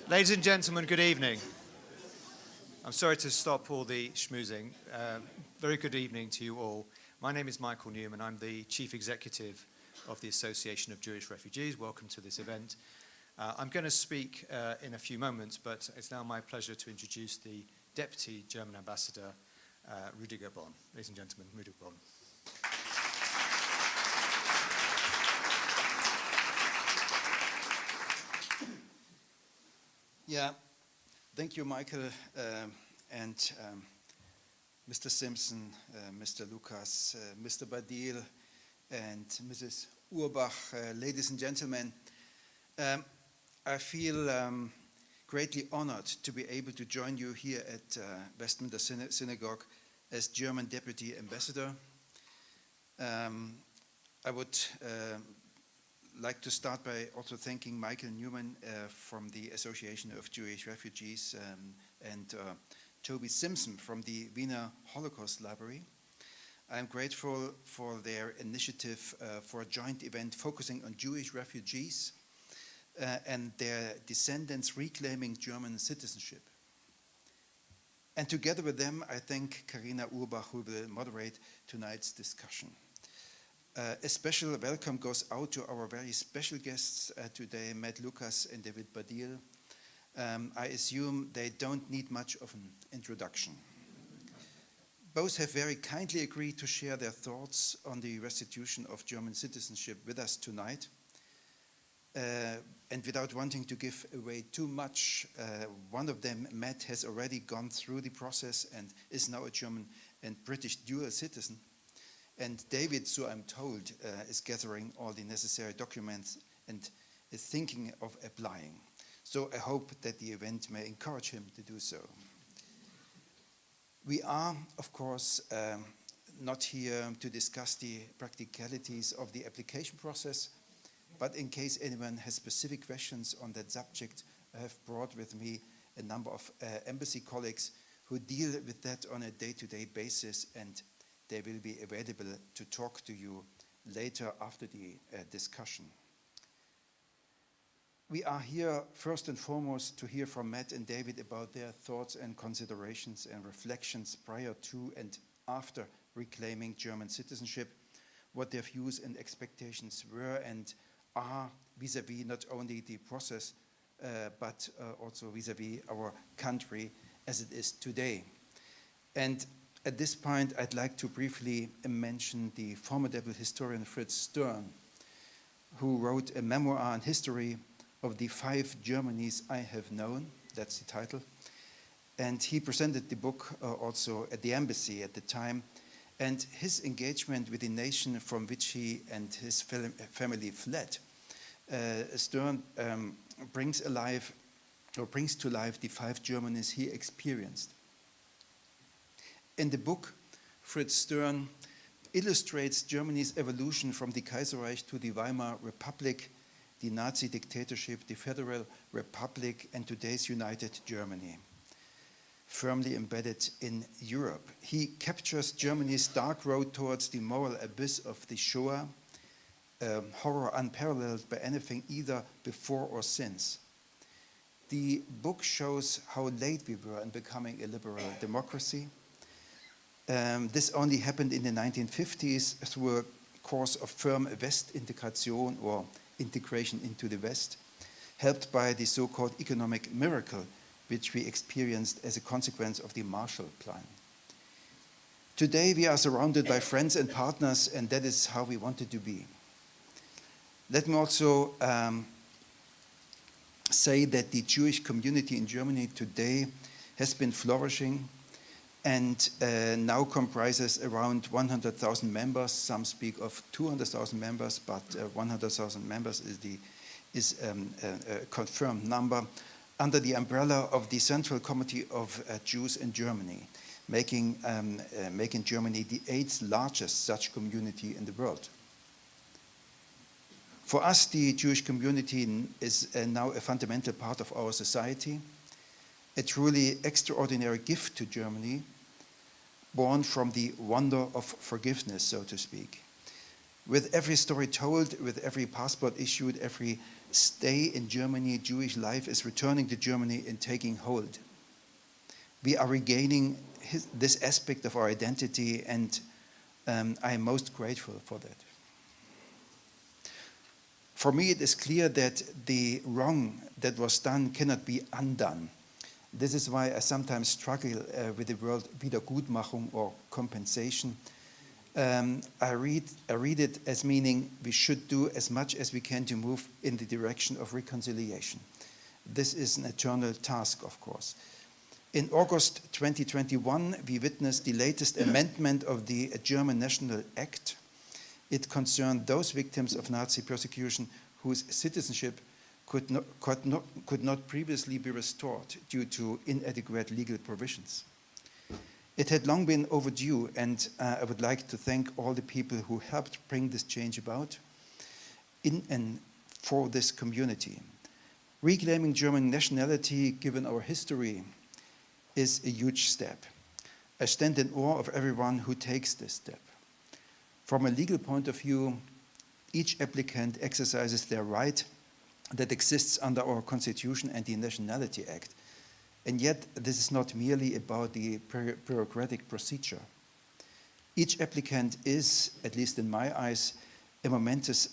Ladies and gentlemen, good evening. I'm sorry to stop all the schmoozing. Very good evening to you all. My name is Michael Newman. I'm the Chief Executive of the Association of Jewish Refugees. Welcome to this event. I'm going to speak in a few moments, but it's now my pleasure to introduce the Deputy German Ambassador, Rüdiger Bonn. Ladies and gentlemen, Rüdiger Bonn. Yeah, thank you, Michael, and Mr. Simpson, Mr. Lucas, Mr. Baddiel, and Mrs. Urbach, ladies and gentlemen. I feel greatly honored to be able to join you here at Westminster Synagogue as German Deputy Ambassador. I would like to start by also thanking Michael Newman from the Association of Jewish Refugees and Toby Simpson from the Wiener Holocaust Library. I'm grateful for their initiative for a joint event focusing on Jewish refugees and their descendants reclaiming German citizenship. And together with them, I thank Karina Urbach, who will moderate tonight's discussion. A special welcome goes out to our very special guests today, Matt Lucas and David Baddiel. I assume they don't need much of an introduction. Both have very kindly agreed to share their thoughts on the restitution of German citizenship with us tonight. And without wanting to give away too much, one of them, Matt, has already gone through the process and is now a German and British dual citizen. And David, so I'm told, is gathering all the necessary documents and is thinking of applying. So I hope that the event may encourage him to do so. We are, of course, not here to discuss the practicalities of the application process, but in case anyone has specific questions on that subject, I have brought with me a number of embassy colleagues who deal with that on a day-to-day basis, and they will be available to talk to you later after the discussion. We are here first and foremost to hear from Matt and David about their thoughts and considerations and reflections prior to and after reclaiming German citizenship, what their views and expectations were and are vis-à-vis not only the process, but also vis-à-vis our country as it is today. And at this point, I'd like to briefly mention the formidable historian Fritz Stern, who wrote a memoir on history of the 5 Germanys I have known. That's the title. And he presented the book also at the embassy at the time. And his engagement with the nation from which he and his family fled, Stern brings to life the 5 Germanys he experienced. In the book, Fritz Stern illustrates Germany's evolution from the Kaiserreich to the Weimar Republic, the Nazi dictatorship, the Federal Republic, and today's United Germany, firmly embedded in Europe. He captures Germany's dark road towards the moral abyss of the Shoah, horror unparalleled by anything either before or since. The book shows how late we were in becoming a liberal democracy. This only happened in the 1950s through a course of firm Westintegration, or integration into the West, helped by the so-called economic miracle, which we experienced as a consequence of the Marshall Plan. Today we are surrounded by friends and partners, and that is how we wanted to be. Let me also say that the Jewish community in Germany today has been flourishing and now comprises around 100,000 members. Some speak of 200,000 members, but 100,000 members is a confirmed number, under the umbrella of the Central Committee of Jews in Germany, making Germany the 8th largest such community in the world. For us, the Jewish community is now a fundamental part of our society, a truly extraordinary gift to Germany, born from the wonder of forgiveness, so to speak. With every story told, with every passport issued, every stay in Germany, Jewish life is returning to Germany and taking hold. We are regaining this aspect of our identity, and I am most grateful for that. For me, it is clear that the wrong that was done cannot be undone. This is why I sometimes struggle with the word Wiedergutmachung or compensation. I read it as meaning we should do as much as we can to move in the direction of reconciliation. This is an eternal task, of course. In August 2021, we witnessed the latest amendment of the German National Act. It concerned those victims of Nazi persecution whose citizenship could not previously be restored due to inadequate legal provisions. It had long been overdue, and I would like to thank all the people who helped bring this change about in and for this community. Reclaiming German nationality, given our history, is a huge step. I stand in awe of everyone who takes this step. From a legal point of view, each applicant exercises their right that exists under our Constitution and the Nationality Act. And yet, this is not merely about the bureaucratic procedure. Each applicant is, at least in my eyes, a momentous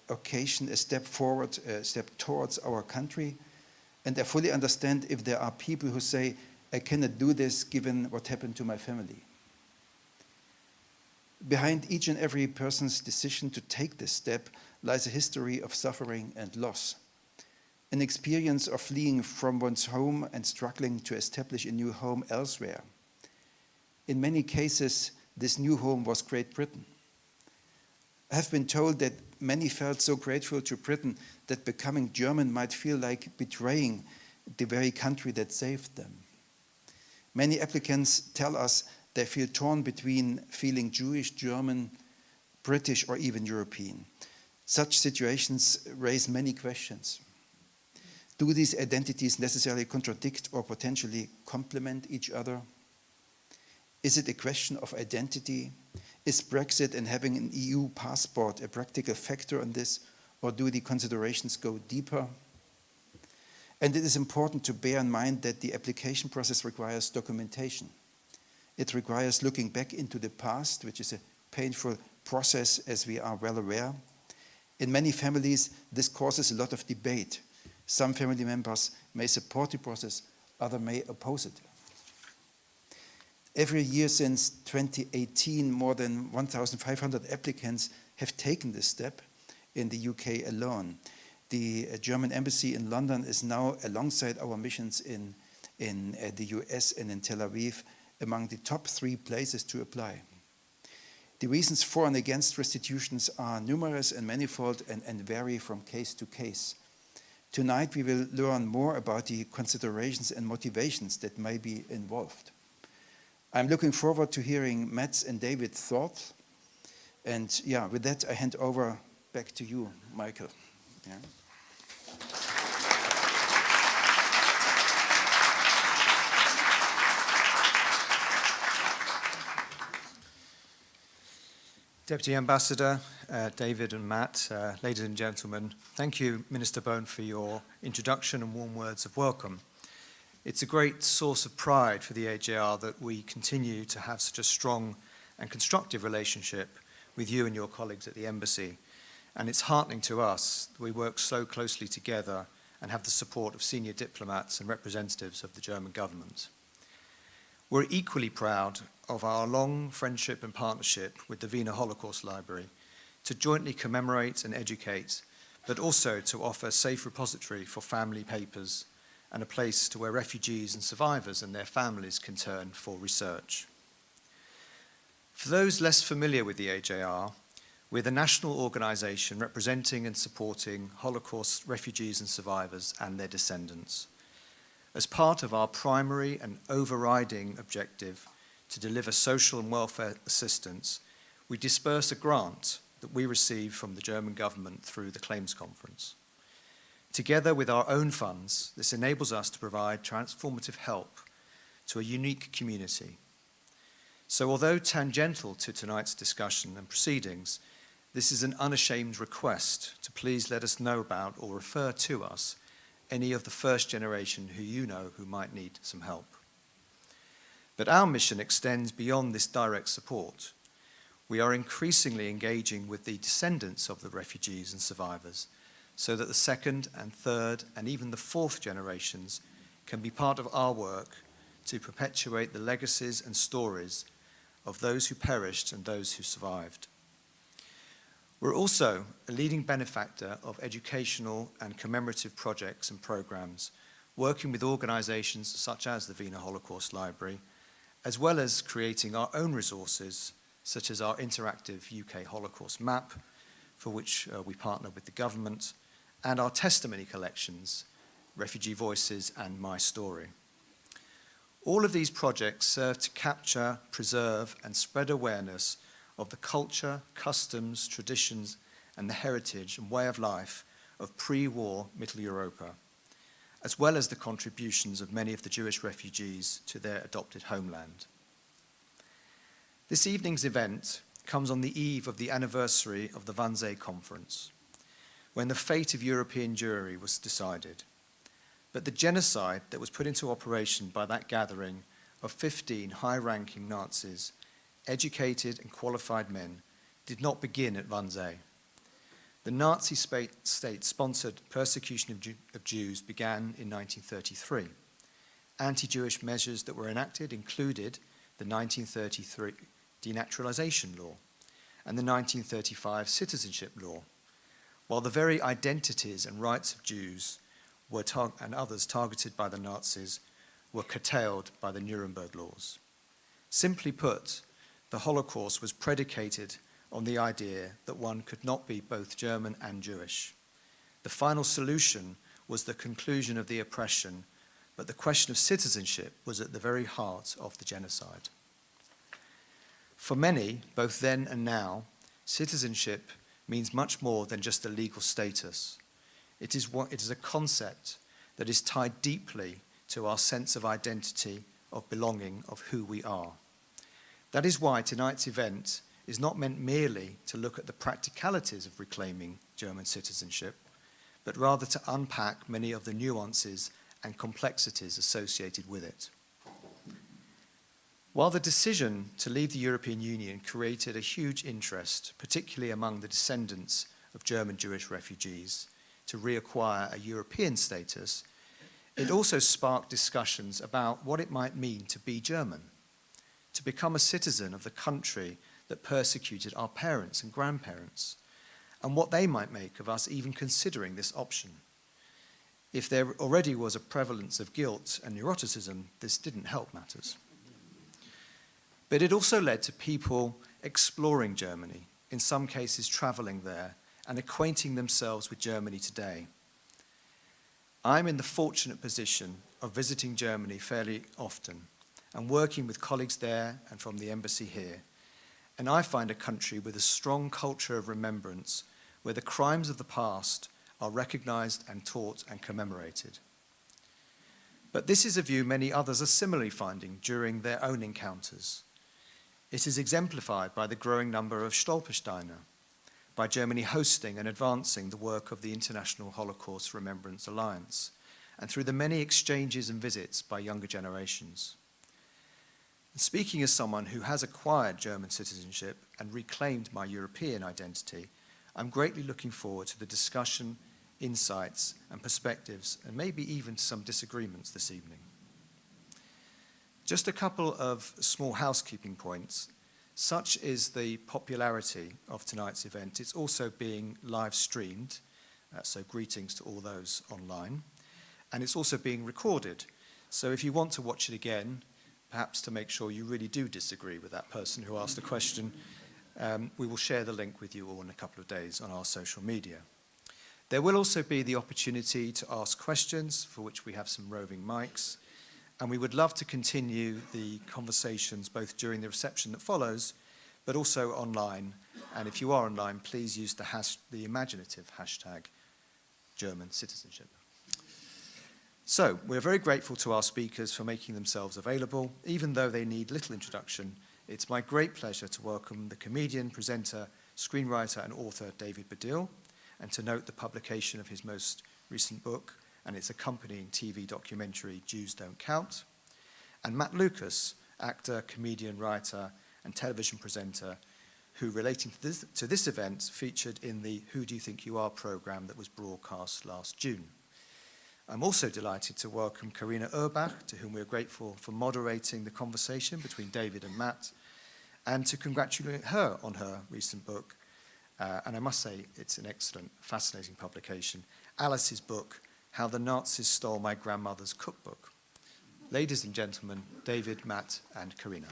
occasion, a step forward, a step towards our country. And I fully understand if there are people who say, I cannot do this given what happened to my family. Behind each and every person's decision to take this step lies a history of suffering and loss, an experience of fleeing from one's home and struggling to establish a new home elsewhere. In many cases, this new home was Great Britain. I have been told that many felt so grateful to Britain that becoming German might feel like betraying the very country that saved them. Many applicants tell us they feel torn between feeling Jewish, German, British, or even European. Such situations raise many questions. Do these identities necessarily contradict or potentially complement each other? Is it a question of identity? Is Brexit and having an EU passport a practical factor in this, or do the considerations go deeper? And it is important to bear in mind that the application process requires documentation. It requires looking back into the past, which is a painful process, as we are well aware. In many families, this causes a lot of debate. Some family members may support the process, others may oppose it. Every year since 2018, more than 1,500 applicants have taken this step in the UK alone. The German embassy in London is now, alongside our missions in the US and in Tel Aviv, among the top 3 places to apply. The reasons for and against restitutions are numerous and manifold and vary from case to case. Tonight we will learn more about the considerations and motivations that may be involved. I'm looking forward to hearing Matt's and David's thoughts. And yeah, with that I hand over back to you, Michael. Yeah. Deputy Ambassador, David and Matt, ladies and gentlemen, thank you, Minister Bone, for your introduction and warm words of welcome. It's a great source of pride for the AJR that we continue to have such a strong and constructive relationship with you and your colleagues at the Embassy. And it's heartening to us that we work so closely together and have the support of senior diplomats and representatives of the German government. We're equally proud of our long friendship and partnership with the Wiener Holocaust Library to jointly commemorate and educate, but also to offer a safe repository for family papers and a place to where refugees and survivors and their families can turn for research. For those less familiar with the AJR, we're the national organisation representing and supporting Holocaust refugees and survivors and their descendants. As part of our primary and overriding objective to deliver social and welfare assistance, we disperse a grant that we receive from the German government through the Claims Conference. Together with our own funds, this enables us to provide transformative help to a unique community. So although tangential to tonight's discussion and proceedings, this is an unashamed request to please let us know about or refer to us any of the first generation who you know who might need some help. But our mission extends beyond this direct support. We are increasingly engaging with the descendants of the refugees and survivors so that the second and third and even the fourth generations can be part of our work to perpetuate the legacies and stories of those who perished and those who survived. We're also a leading benefactor of educational and commemorative projects and programs, working with organizations such as the Wiener Holocaust Library, as well as creating our own resources, such as our interactive UK Holocaust map, for which we partner with the government, and our testimony collections, Refugee Voices and My Story. All of these projects serve to capture, preserve, and spread awareness of the culture, customs, traditions, and the heritage and way of life of pre-war Middle Europa, as well as the contributions of many of the Jewish refugees to their adopted homeland. This evening's event comes on the eve of the anniversary of the Wannsee Conference, when the fate of European Jewry was decided. But the genocide that was put into operation by that gathering of 15 high-ranking Nazis, educated and qualified men, did not begin at Wannsee. The Nazi state-sponsored persecution of Jews began in 1933. Anti-Jewish measures that were enacted included the 1933 denaturalization law and the 1935 citizenship law, while the very identities and rights of Jews and others targeted by the Nazis were curtailed by the Nuremberg laws. Simply put, the Holocaust was predicated on the idea that one could not be both German and Jewish. The final solution was the conclusion of the oppression, but the question of citizenship was at the very heart of the genocide. For many, both then and now, citizenship means much more than just a legal status. It is a concept that is tied deeply to our sense of identity, of belonging, of who we are. That is why tonight's event is not meant merely to look at the practicalities of reclaiming German citizenship, but rather to unpack many of the nuances and complexities associated with it. While the decision to leave the European Union created a huge interest, particularly among the descendants of German Jewish refugees, to reacquire a European status, it also sparked discussions about what it might mean to be German, to become a citizen of the country that persecuted our parents and grandparents, and what they might make of us even considering this option. If there already was a prevalence of guilt and neuroticism, this didn't help matters. But it also led to people exploring Germany, in some cases traveling there, and acquainting themselves with Germany today. I'm in the fortunate position of visiting Germany fairly often and working with colleagues there and from the embassy here. And I find a country with a strong culture of remembrance where the crimes of the past are recognized and taught and commemorated. But this is a view many others are similarly finding during their own encounters. It is exemplified by the growing number of Stolpersteine, by Germany hosting and advancing the work of the International Holocaust Remembrance Alliance, and through the many exchanges and visits by younger generations. Speaking as someone who has acquired German citizenship and reclaimed my European identity, I'm greatly looking forward to the discussion, insights, and perspectives, and maybe even some disagreements this evening. Just a couple of small housekeeping points. Such is the popularity of tonight's event. It's also being live streamed, so greetings to all those online. And it's also being recorded. So if you want to watch it again, perhaps to make sure you really do disagree with that person who asked the question, we will share the link with you all in a couple of days on our social media. There will also be the opportunity to ask questions, for which we have some roving mics. And we would love to continue the conversations both during the reception that follows, but also online. And if you are online, please use the imaginative hashtag German citizenship. So we're very grateful to our speakers for making themselves available. Even though they need little introduction, it's my great pleasure to welcome the comedian, presenter, screenwriter and author David Baddiel, and to note the publication of his most recent book and its accompanying TV documentary, Jews Don't Count, and Matt Lucas, actor, comedian, writer, and television presenter, who, relating to this event, featured in the Who Do You Think You Are programme that was broadcast last June. I'm also delighted to welcome Karina Urbach, to whom we are grateful for moderating the conversation between David and Matt, and to congratulate her on her recent book. And I must say, it's an excellent, fascinating publication. Alice's book, How the Nazis Stole My Grandmother's Cookbook. Ladies and gentlemen, David, Matt, and Karina.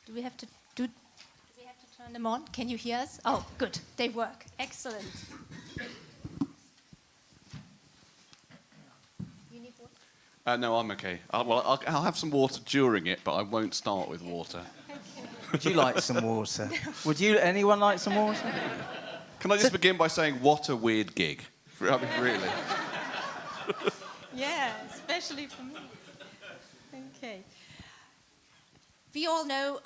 Do we have to turn them on? Can you hear us? Oh, good. They work. Excellent. You need water? No, I'm okay. I'll have some water during it, but I won't start with water. Would you like some water? Anyone like some water? Can I just begin by saying, what a weird gig? I mean, really. Yeah, especially for me. Okay. We all know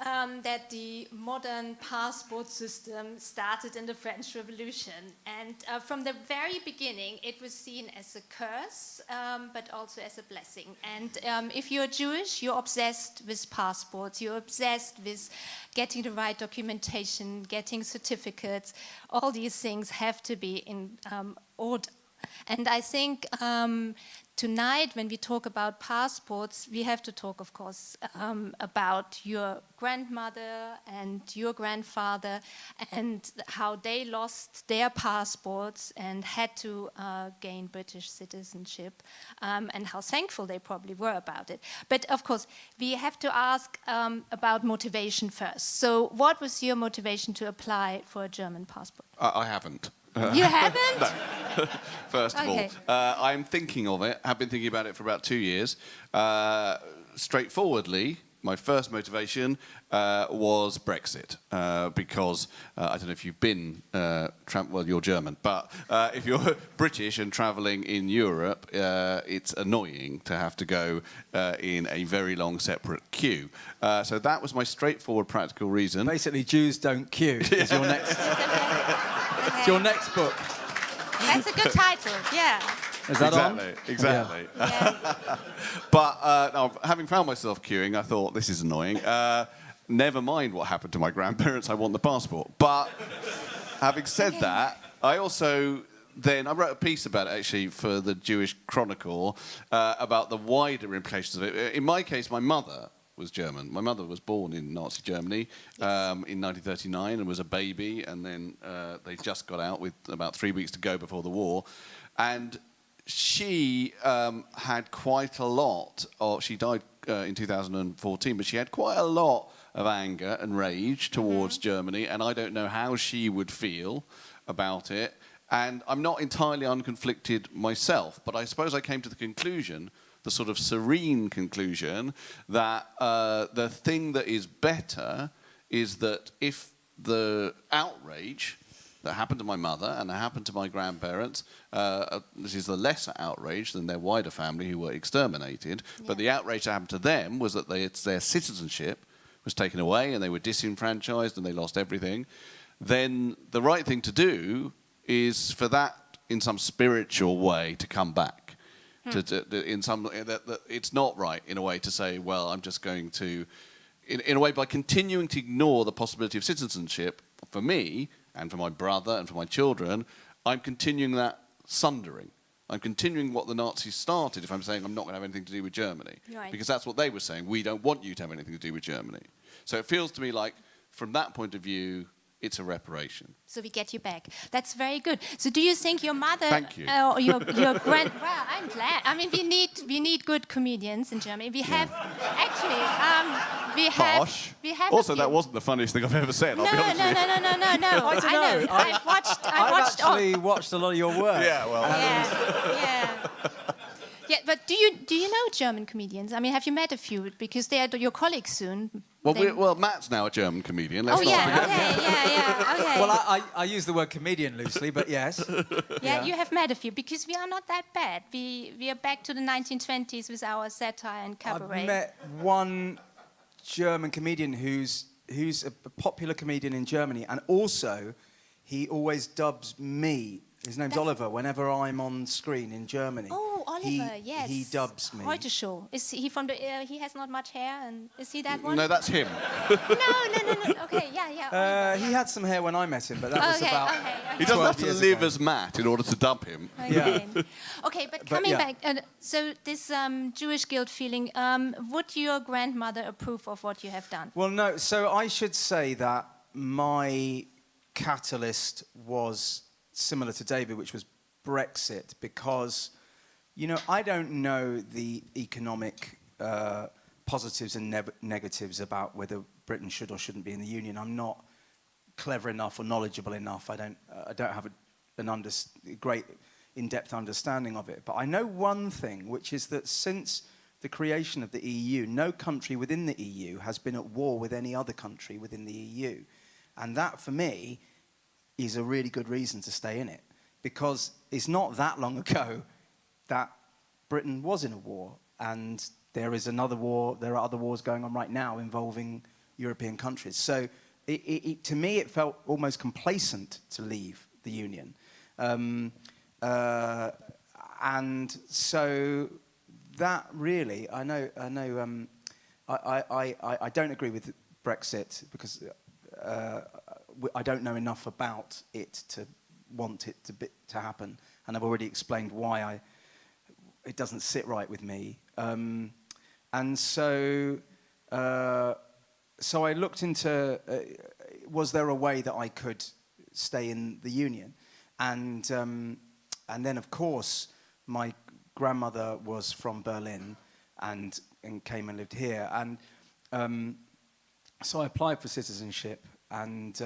that the modern passport system started in the French Revolution, and from the very beginning it was seen as a curse, but also as a blessing. And if you're Jewish, you're obsessed with passports, you're obsessed with getting the right documentation, getting certificates. All these things have to be in order. And I think tonight, when we talk about passports, we have to talk, of course, about your grandmother and your grandfather and how they lost their passports and had to gain British citizenship, and how thankful they probably were about it. But, of course, we have to ask about motivation first. So what was your motivation to apply for a German passport? I haven't. You haven't? No. First of all, I'm thinking of it. Have been thinking about it for about 2 years. Straightforwardly, my first motivation was Brexit, because I don't know if you've been, well, you're German, but if you're British and travelling in Europe, it's annoying to have to go in a very long separate queue. So that was my straightforward practical reason. Basically, Jews Don't Queue is your next. It's your next book. That's a good title, yeah. Is that on? Exactly. Yeah. But now, having found myself queuing, I thought, this is annoying. Never mind what happened to my grandparents, I want the passport. But having said that, I also then, I wrote a piece about it, actually, for the Jewish Chronicle, about the wider implications of it. In my case, my mother was German. My mother was born in Nazi Germany in 1939 and was a baby, and then they just got out with about 3 weeks to go before the war. And she had quite a lot of, she died in 2014, but she had quite a lot of anger and rage towards Germany, and I don't know how she would feel about it. And I'm not entirely unconflicted myself, but I suppose I came to the conclusion, the sort of serene conclusion, that the thing that is better is that if the outrage that happened to my mother and that happened to my grandparents, this is the lesser outrage than their wider family who were exterminated, but the outrage that happened to them was that their citizenship was taken away and they were disenfranchised and they lost everything. Then the right thing to do is for that, in some spiritual way, to come back. It's not right, in a way, to say, well, I'm just going to, in a way, by continuing to ignore the possibility of citizenship, for me, and for my brother, and for my children, I'm continuing that sundering. I'm continuing what the Nazis started if I'm saying I'm not going to have anything to do with Germany. Right. Because that's what they were saying. We don't want you to have anything to do with Germany. So it feels to me like, from that point of view, it's a reparation. So we get you back. That's very good. So do you think your mother, Thank you. Or your grand? Well, I'm glad. I mean, we need good comedians in Germany. We have actually we have. Harsh. We have. Also, that wasn't the funniest thing I've ever said. I'll be honest with you. No. I don't know. I've watched. I've actually watched a lot of your work. Yeah, well. Yeah. Yeah, but do you know German comedians? I mean, have you met a few? Because they are your colleagues soon. Well, Matt's now a German comedian. Let's Oh not yeah, forget. okay. Well, I use the word comedian loosely, but yes. Yeah, you have met a few because we are not that bad. We are back to the 1920s with our satire and cabaret. I've met one German comedian who's a popular comedian in Germany, and also he always dubs me. His name's Oliver. Whenever I'm on screen in Germany, Oh, Oliver, yes. he dubs me. Heute Show. Is he from the? He has not much hair, and is he that one? No, that's him. no. Okay, yeah. Oliver, He had some hair when I met him, but that was about. He doesn't 12 have to years live ago. as Matt in order to dub him. Okay. Okay, but coming yeah. back, so this Jewish guilt feeling, would your grandmother approve of what you have done? Well, no. So I should say that my catalyst was similar to David, which was Brexit, because, I don't know the economic positives and negatives about whether Britain should or shouldn't be in the Union. I'm not clever enough or knowledgeable enough. I don't have a great in-depth understanding of it. But I know one thing, which is that since the creation of the EU, no country within the EU has been at war with any other country within the EU. And that, for me, is a really good reason to stay in it, because it's not that long ago that Britain was in a war, and there is another war. There are other wars going on right now involving European countries. So to me, it felt almost complacent to leave the Union, and so that really, I don't agree with Brexit because. I don't know enough about it to want it to happen, and I've already explained why it doesn't sit right with me. And so I looked into was there a way that I could stay in the Union, and then of course my grandmother was from Berlin and came and lived here, and so I applied for citizenship. And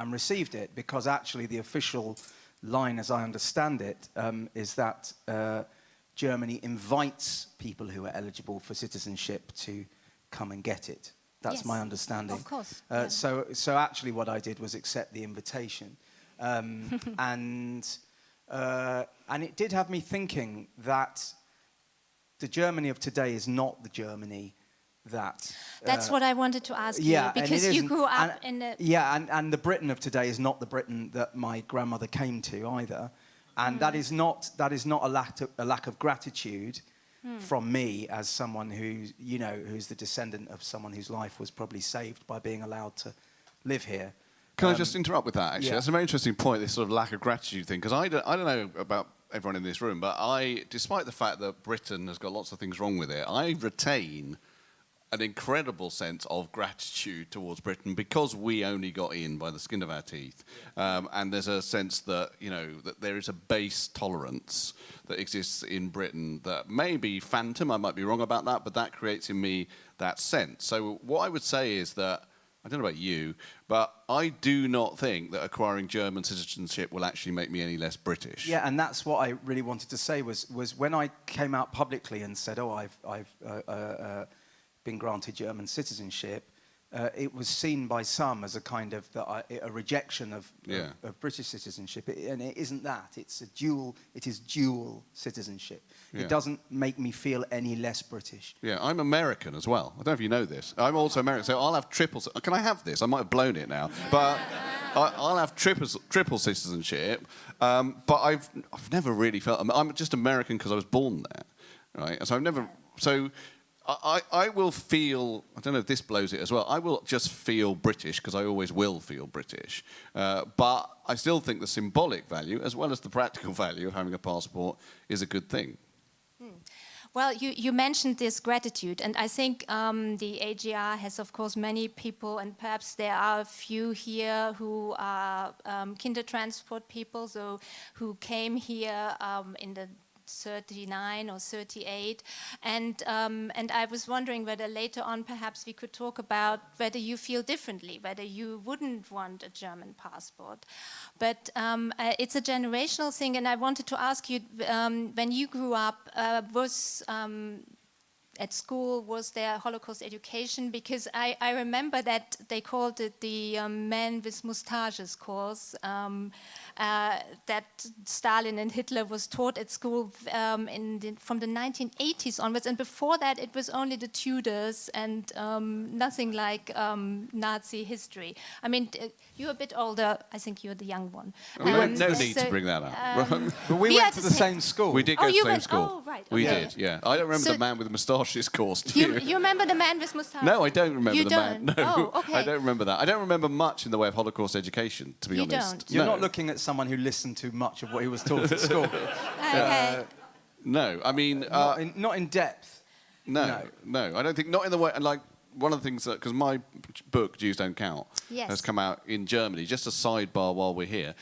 received it, because actually the official line, as I understand it, is that Germany invites people who are eligible for citizenship to come and get it. That's my understanding. Of course. So actually what I did was accept the invitation. And it did have me thinking that the Germany of today is not the Germany that... That's what I wanted to ask you, because you grew up in the... Yeah, and the Britain of today is not the Britain that my grandmother came to either. And that is not a lack of gratitude from me as someone who's the descendant of someone whose life was probably saved by being allowed to live here. Can I just interrupt with that, actually? Yeah. That's a very interesting point, this sort of lack of gratitude thing, because I don't know about everyone in this room, but despite the fact that Britain has got lots of things wrong with it, I retain an incredible sense of gratitude towards Britain because we only got in by the skin of our teeth. And there's a sense that, that there is a base tolerance that exists in Britain that may be phantom, I might be wrong about that, but that creates in me that sense. So what I would say is that, I don't know about you, but I do not think that acquiring German citizenship will actually make me any less British. Yeah, and that's what I really wanted to say was when I came out publicly and said, I've been granted German citizenship, it was seen by some as a kind of a rejection of British citizenship, and it isn't that. It is dual citizenship. Yeah. It doesn't make me feel any less British. Yeah, I'm American as well. I don't know if you know this. I'm also American, so I'll have triple... Can I have this? I might have blown it now. But I'll have triple citizenship, but I've never really felt... I'm just American because I was born there, right? So I've never... So... I will feel, I don't know if this blows it as well, I will just feel British because I always will feel British. But I still think the symbolic value, as well as the practical value of having a passport, is a good thing. Well, you mentioned this gratitude, and I think the AGR has, of course, many people, and perhaps there are a few here who are Kindertransport people, so who came here in the 39 or 38, and I was wondering whether later on perhaps we could talk about whether you feel differently, whether you wouldn't want a German passport. But it's a generational thing, and I wanted to ask you, when you grew up, at school, was there Holocaust education? Because I remember that they called it the Men with Mustaches course, that Stalin and Hitler was taught at school from the 1980s onwards, and before that it was only the Tudors and nothing like Nazi history. I mean, you're a bit older, I think you're the young one. No need to bring that up. But we went to the same school. We did go to the same school. Oh, right. We okay. did, yeah. I don't remember the man with the moustaches course, do you? You remember the Man with Mustaches? No, I don't remember you the don't? man. No, Oh, okay. I don't remember that. I don't remember much in the way of Holocaust education, to be You honest. don't? You're No. not looking at someone who listened to much of what he was taught at school. Okay. No, I mean... not in depth. No, I don't think, not in the way, like, one of the things that, because my book, Jews Don't Count, Yes. has come out in Germany, just a sidebar while we're here.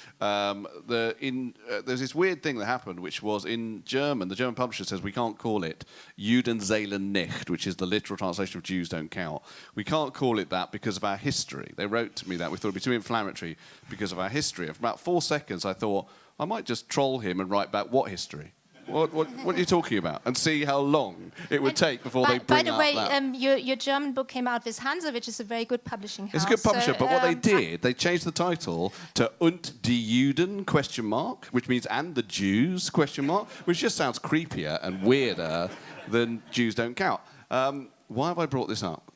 There's this weird thing that happened, which was in German, the German publisher says we can't call it Juden zählen nicht, which is the literal translation of Jews Don't Count. We can't call it that because of our history. They wrote to me that. We thought it would be too inflammatory because of our history. And for about 4 seconds, I thought, I might just troll him and write back, what history? What are you talking about? And see how long it would take before they bring up that. By the way, your German book came out with Hanse, which is a very good publishing house. It's a good publisher, so, but what they did, they changed the title to Und die Juden, which means and the Jews, which just sounds creepier and weirder than Jews Don't Count. Why have I brought this up?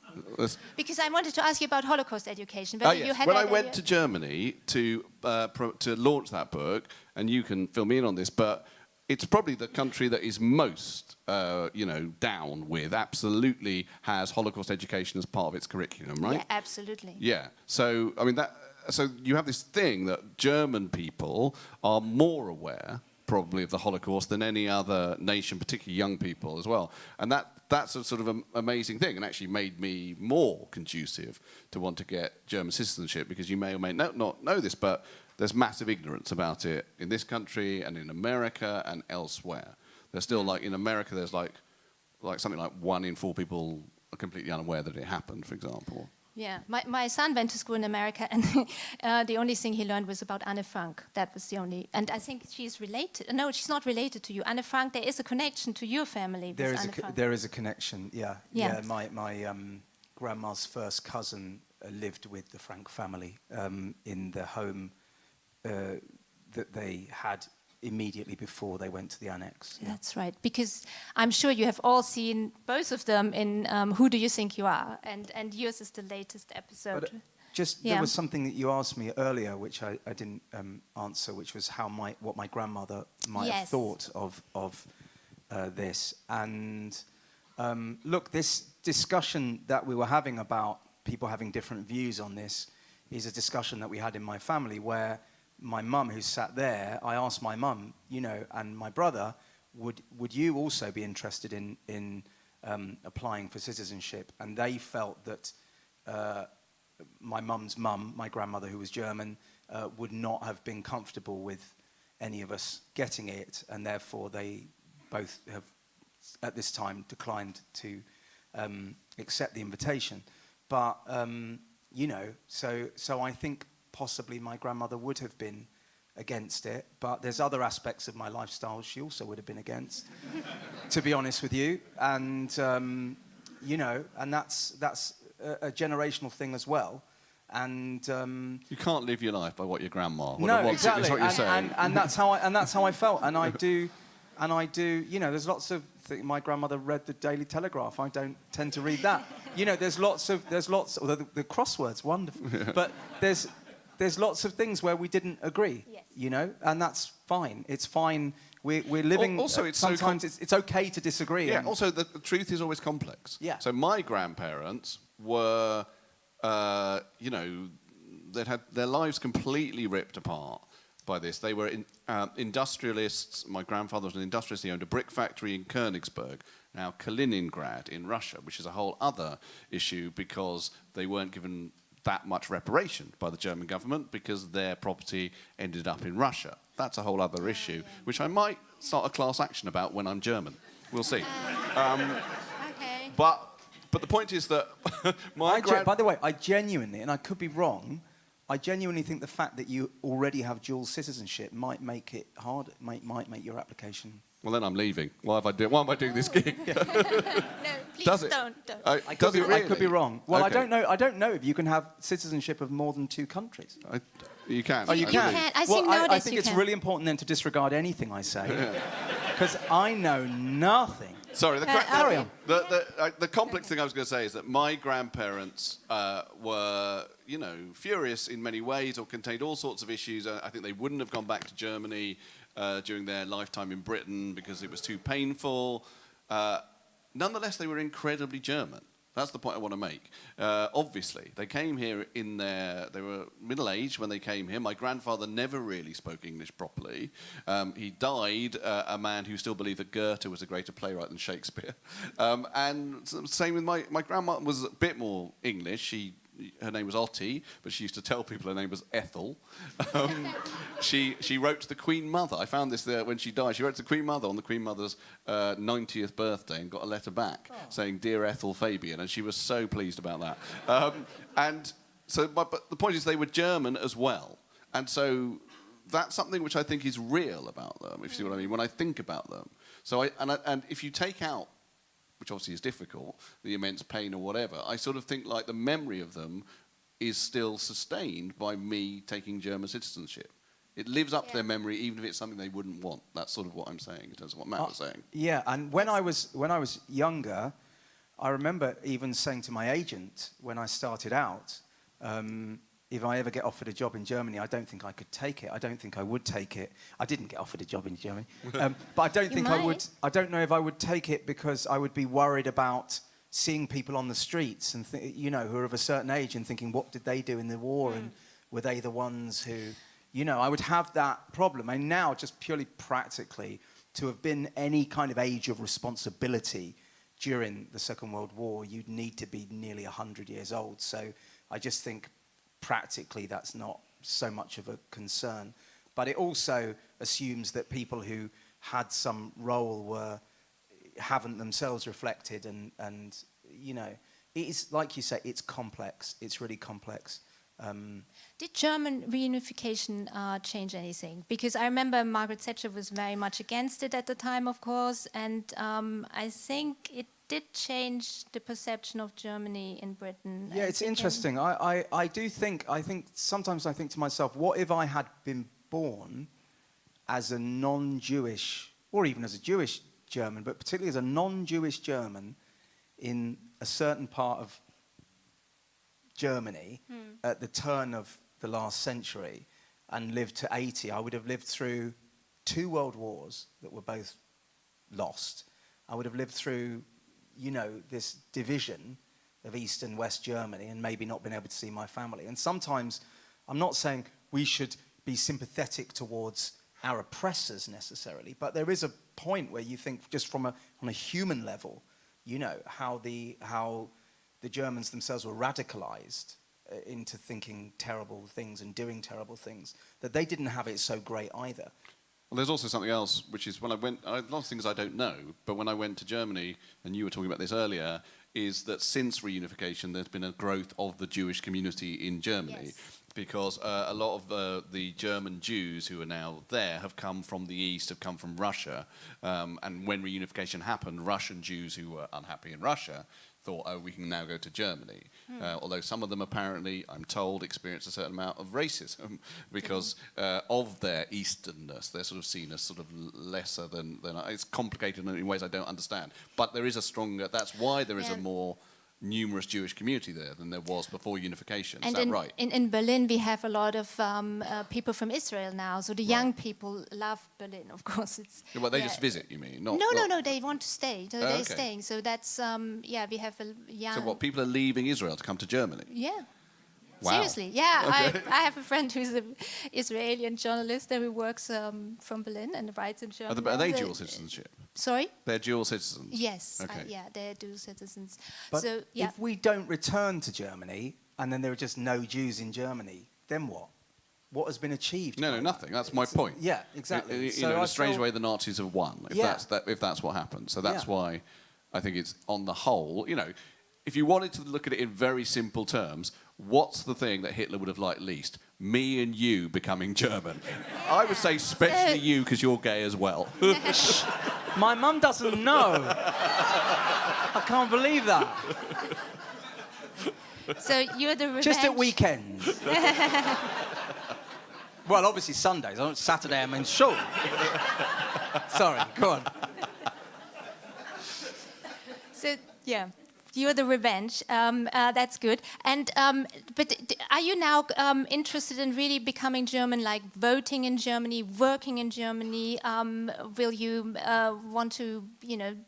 Because I wanted to ask you about Holocaust education. Whether you had When I that went to Germany to launch that book, and you can fill me in on this, but it's probably the country that is most, down with, absolutely has Holocaust education as part of its curriculum, right? Yeah, absolutely. Yeah. So, I mean, so you have this thing that German people are more aware, probably, of the Holocaust than any other nation, particularly young people as well. And that's a sort of amazing thing, and actually made me more conducive to want to get German citizenship, because you may or may not know this, but there's massive ignorance about it in this country and in America and elsewhere. There's still, like, in America, there's like something like 1 in 4 people are completely unaware that it happened, for example. Yeah, my son went to school in America, and the only thing he learned was about Anne Frank. That was the only, and I think she's related. No, she's not related to you. Anne Frank, there is a connection to your family with Anne Frank. There is a connection, yeah. Yeah. My grandma's first cousin lived with the Frank family in the home that they had immediately before they went to the annex. Yeah. That's right, because I'm sure you have all seen both of them in Who Do You Think You Are? And yours is the latest episode. But there was something that you asked me earlier, which I didn't answer, which was what my grandmother might have thought of this. And look, this discussion that we were having about people having different views on this is a discussion that we had in my family, where my mum, who sat there, I asked my mum, and my brother, would you also be interested in applying for citizenship? And they felt that my mum's mum, my grandmother, who was German, would not have been comfortable with any of us getting it, and therefore they both have, at this time, declined to accept the invitation. But so I think possibly my grandmother would have been against it, but there's other aspects of my lifestyle she also would have been against, to be honest with you. And and that's a generational thing as well. And you can't live your life by what your grandma would no, have wanted. exactly. Is what you're saying. And that's how I felt. And I do. There's lots of my grandmother read the Daily Telegraph. I don't tend to read that. There's lots. Although the crossword's wonderful, but there's lots of things where we didn't agree. Yes. And that's fine. It's fine. We're living. Also, it's sometimes it's okay to disagree. Yeah. Also, the truth is always complex. Yeah. So my grandparents were, they'd had their lives completely ripped apart by this. They were industrialists. My grandfather was an industrialist. He owned a brick factory in Königsberg, now Kaliningrad in Russia, which is a whole other issue because they weren't given that much reparation by the German government because their property ended up in Russia. That's a whole other issue, which I might start a class action about when I'm German. We'll see. Okay. But the point is that By the way, I genuinely, and I could be wrong, I genuinely think the fact that you already have dual citizenship might make it hard, might make your application. Well, then I'm leaving. Why am I doing this gig? No, please Does it? don't. I could be wrong. Well, Okay. I don't know if you can have citizenship of more than 2 countries. You can. Oh, you can. I think I nowadays think you it's can. really important then to disregard anything I say, because I know nothing. Sorry, carry on. The complex thing I was going to say is that my grandparents were, furious in many ways, or contained all sorts of issues. I think they wouldn't have gone back to Germany during their lifetime in Britain because it was too painful. Nonetheless, they were incredibly German. That's the point I want to make. Obviously, they came here they were middle-aged when they came here. My grandfather never really spoke English properly. He died a man who still believed that Goethe was a greater playwright than Shakespeare. And same with my grandma was a bit more English. Her name was Otti, but she used to tell people her name was Ethel. She wrote to the Queen Mother. I found this there when she died. She wrote to the Queen Mother on the Queen Mother's 90th birthday and got a letter back saying, "Dear Ethel Fabian," and she was so pleased about that. But the point is they were German as well. And so that's something which I think is real about them, if you see what I mean, when I think about them. And if you take out, which obviously is difficult, the immense pain or whatever, I sort of think like the memory of them is still sustained by me taking German citizenship. It lives up to their memory, even if it's something they wouldn't want. That's sort of what I'm saying in terms of what Matt was saying. Yeah, and when I was younger, I remember even saying to my agent when I started out, if I ever get offered a job in Germany, I don't think I could take it. I don't think I would take it. I didn't get offered a job in Germany, but I don't think I would. I don't know if I would take it because I would be worried about seeing people on the streets and who are of a certain age and thinking, what did they do in the war, and were they the ones who, I would have that problem. And now, just purely practically, to have been any kind of age of responsibility during the Second World War, you'd need to be nearly 100 years old. So I just think, practically, that's not so much of a concern. But it also assumes that people who had some role haven't themselves reflected, and it is, like you say, it's complex. It's really complex. Did German reunification change anything? Because I remember Margaret Thatcher was very much against it at the time, of course, and I think it did change the perception of Germany in Britain. Yeah, it's interesting. I think sometimes I think to myself, what if I had been born as a non-Jewish, or even as a Jewish German, but particularly as a non-Jewish German in a certain part of Germany at the turn of the last century and lived to 80, I would have lived through 2 world wars that were both lost. I would have lived through this division of East and West Germany and maybe not been able to see my family. And sometimes, I'm not saying we should be sympathetic towards our oppressors necessarily, but there is a point where you think, just on a human level, how the Germans themselves were radicalized into thinking terrible things and doing terrible things, that they didn't have it so great either. Well, there's also something else, which is when a lot of things I don't know, but when I went to Germany, and you were talking about this earlier, is that since reunification, there's been a growth of the Jewish community in Germany. Yes. Because a lot of the German Jews who are now there have come from the East, have come from Russia. And when reunification happened, Russian Jews who were unhappy in Russia thought, oh, we can now go to Germany. Although some of them apparently, I'm told, experience a certain amount of racism because of their Easternness. They're sort of seen as sort of lesser than it's complicated in ways I don't understand. But there is a stronger, that's why there is a more numerous Jewish community there than there was before unification. Is that right? In Berlin, we have a lot of people from Israel now. So the young people love Berlin, of course. Well, they just visit, you mean? No, they want to stay. So they're staying. So that's, we have a young... So what, people are leaving Israel to come to Germany? Yeah. Wow. Seriously, yeah. Okay. I have a friend who's an Israeli journalist who works from Berlin and writes in German. Are they dual citizenship? Sorry? They're dual citizens? Yes. Okay. They're dual citizens. But so, if we don't return to Germany, and then there are just no Jews in Germany, then what? What has been achieved? No, nothing. That's my point. Yeah, exactly. You know, in a strange way, the Nazis have won, if, Yeah. if that's what happened. So that's Yeah. why I think it's, on the whole, you know, if you wanted to look at it in very simple terms, what's the thing that Hitler would have liked least? Me and you becoming German. I would say especially you, because you're gay as well. My mum doesn't know. I can't believe that. So you're the revenge. Just at weekends. Well, obviously Sundays. On Saturday I'm in school. Sorry, go on. So yeah, you're the revenge. That's good. And are you now interested in really becoming German, like voting in Germany, working in Germany? Will you want to,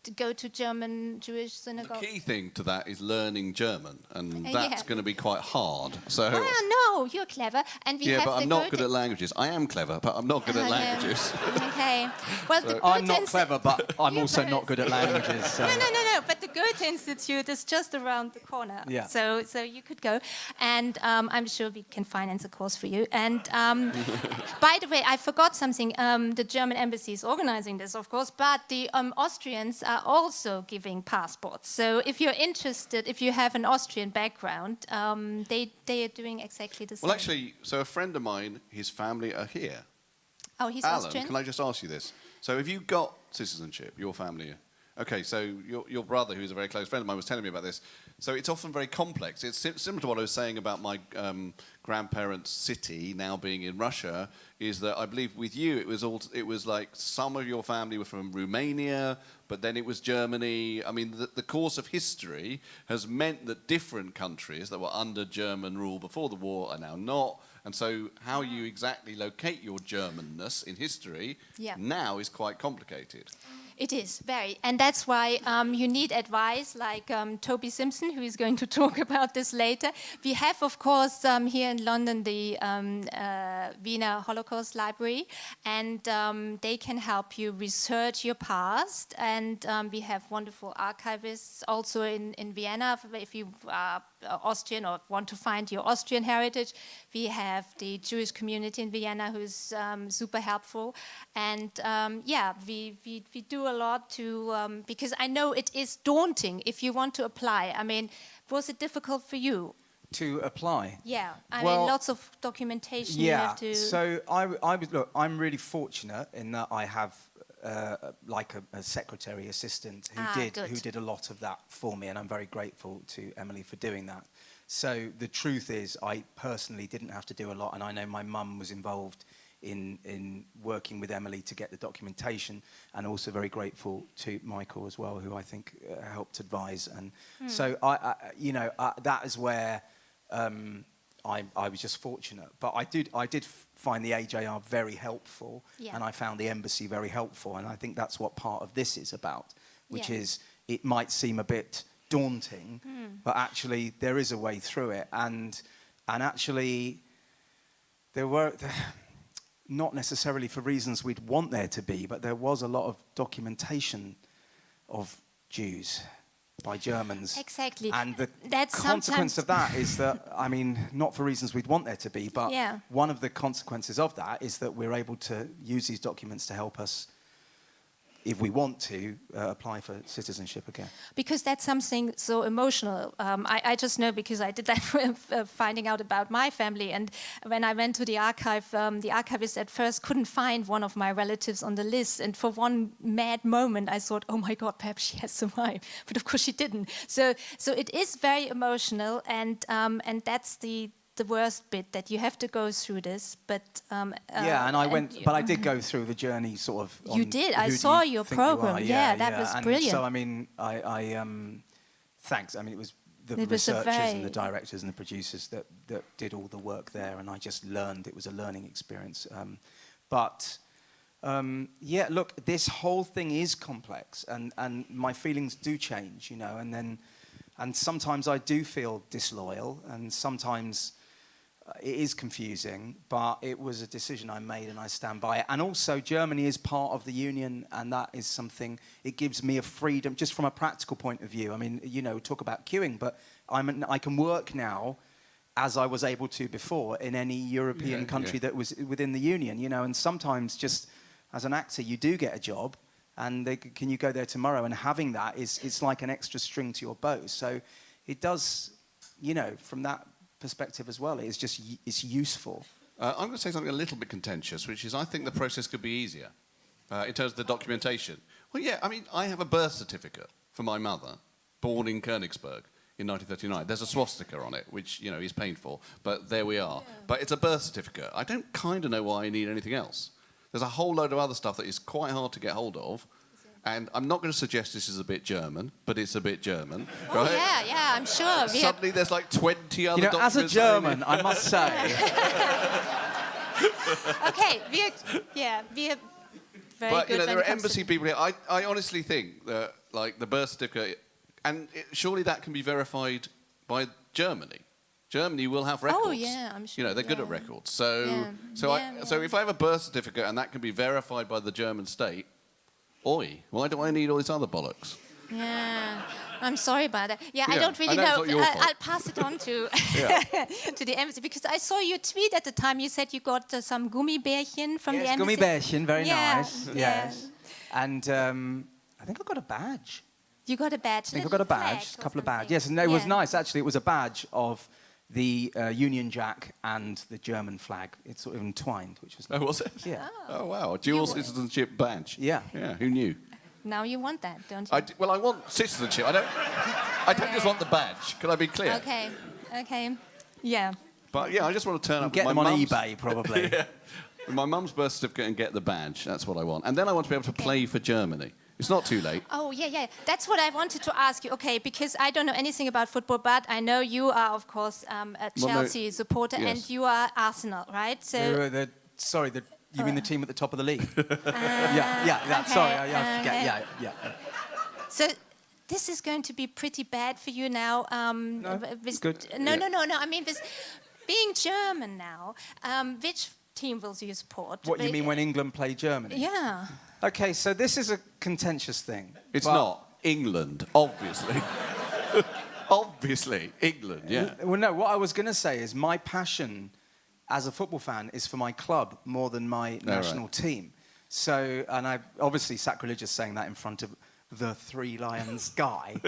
to go to German Jewish The synagogue? key thing to that is learning German, and that's Yeah. going to be quite hard. So. Oh, no, you're clever. And we Yeah, have but the I'm not good at languages. I am clever, but I'm not good at Yeah. languages. Okay. Well, the I'm not Goethe clever, but I'm You're also both. not good at languages. So. No. But the Goethe Institute is just around the corner. Yeah. So you could go, and I'm sure we can finance a course for you. And by the way, I forgot something. The German embassy is organizing this, of course, but the Austrians are also giving passports. So if you're interested, if you have an Austrian background, they are doing exactly the same. Well, actually, so a friend of mine, his family are here. Oh, he's Alan, Austrian? can I just ask you this? So have you got citizenship, your family? Okay, so your brother, who's a very close friend of mine, was telling me about this. So it's often very complex. It's similar to what I was saying about my grandparents' city now being in Russia, is that I believe with you it was like some of your family were from Romania, but then it was Germany. I mean, the course of history has meant that different countries that were under German rule before the war are now not. And so how you exactly locate your Germanness in history now is quite complicated. It is, very. And that's why you need advice like Toby Simpson, who is going to talk about this later. We have, of course, here in London, the Wiener Holocaust Library, and they can help you research your past. And we have wonderful archivists also in Vienna. If you are Austrian or want to find your Austrian heritage, we have the Jewish community in Vienna who's super helpful. And we do a lot to, because I know it is daunting if you want to apply. I mean, was it difficult for you? To apply? Yeah, I Well, mean, lots of documentation you Yeah, have to... so look, I'm really fortunate in that I have like a secretary assistant who did a lot of that for me, and I'm very grateful to Emily for doing that. So the truth is, I personally didn't have to do a lot, and I know my mum was involved in working with Emily to get the documentation, and also very grateful to Michael as well, who I think helped advise. And so that is where I was just fortunate. But I did find the AJR very helpful, and I found the embassy very helpful, and I think that's what part of this is about, which is it might seem a bit daunting, but actually there is a way through it, and actually there were. Not necessarily for reasons we'd want there to be, but there was a lot of documentation of Jews by Germans. Exactly. And the That's consequence of that is that, I mean, not for reasons we'd want there to be, but one of the consequences of that is that we're able to use these documents to help us, if we want to, apply for citizenship again. Because that's something so emotional. I just know because I did that finding out about my family. And when I went to the archive, the archivist at first couldn't find one of my relatives on the list. And for one mad moment, I thought, oh my God, perhaps she has survived. But of course she didn't. So it is very emotional. And that's the worst bit, that you have to go through this, but and I went, but I did go through the journey sort of. You did. I saw your program. That was and brilliant. So I mean, I thanks. I mean, it was the researchers and the directors and the producers that did all the work there, and I just learned. It was a learning experience. Look, this whole thing is complex, and my feelings do change, and sometimes I do feel disloyal, and sometimes it is confusing, but it was a decision I made and I stand by it. And also, Germany is part of the Union, and that is something, it gives me a freedom, just from a practical point of view. I mean, talk about queuing, but I can work now as I was able to before in any European country that was within the Union, you know. And sometimes just as an actor, you do get a job and can you go there tomorrow? And having that it's like an extra string to your bow. So it does, you know, from that perspective as well, it's useful. I'm going to say something a little bit contentious, which is I think the process could be easier in terms of the documentation. Well, yeah, I mean, I have a birth certificate for my mother, born in Königsberg in 1939. There's a swastika on it, which, you know, is painful, but there we are. Yeah. But it's a birth certificate. I don't kind of know why I need anything else. There's a whole load of other stuff that is quite hard to get hold of. And I'm not going to suggest this is a bit German, but it's a bit German. Oh, right? yeah, I'm sure. Suddenly there's like 20 other documents. As a German, I must say. Okay, we're very but, good. you know, there are embassy people here. I honestly think that, like, the birth certificate, and surely that can be verified by Germany. Germany will have records. Oh, yeah, I'm sure. You know, they're good at records. So if I have a birth certificate and that can be verified by the German state, oi, why do I need all this other bollocks? Yeah, I'm sorry about that. Yeah, I don't really know. It's not your fault. I'll pass it on to to the embassy, because I saw your tweet at the time. You said you got some Gummibärchen from the embassy. Gummibärchen, very nice. Yeah. Yes. And I think I got a badge. You got a badge? I think I got a badge, a couple of badges. Yes, and it was nice, actually. It was a badge of the Union Jack and the German flag. It's sort of entwined, which was nice. Oh, was it? Yeah. Oh, wow. A dual citizenship badge. Yeah. Yeah, who knew? Now you want that, don't you? Well, I want citizenship. I don't just want the badge. Can I be clear? Okay. Yeah. But, yeah, I just want to turn up Get with them my on mum's... eBay, probably. Yeah. With my mum's birth certificate and get the badge. That's what I want. And then I want to be able to play for Germany. It's not too late. Oh, yeah. That's what I wanted to ask you. Okay, because I don't know anything about football, but I know you are, of course, a Chelsea supporter, and you are Arsenal, right? So. You mean the team at the top of the league? Yeah. Okay, sorry, I forget. Yeah. So this is going to be pretty bad for you now. No, it's good. No. I mean, with being German now, which team will you support? What, you mean when England play Germany? Yeah. Okay, so this is a contentious thing. It's not. England, obviously. Obviously, England, yeah. Well, no, what I was going to say is my passion as a football fan is for my club more than my national team. So, and I'm obviously sacrilegious saying that in front of the Three Lions guy.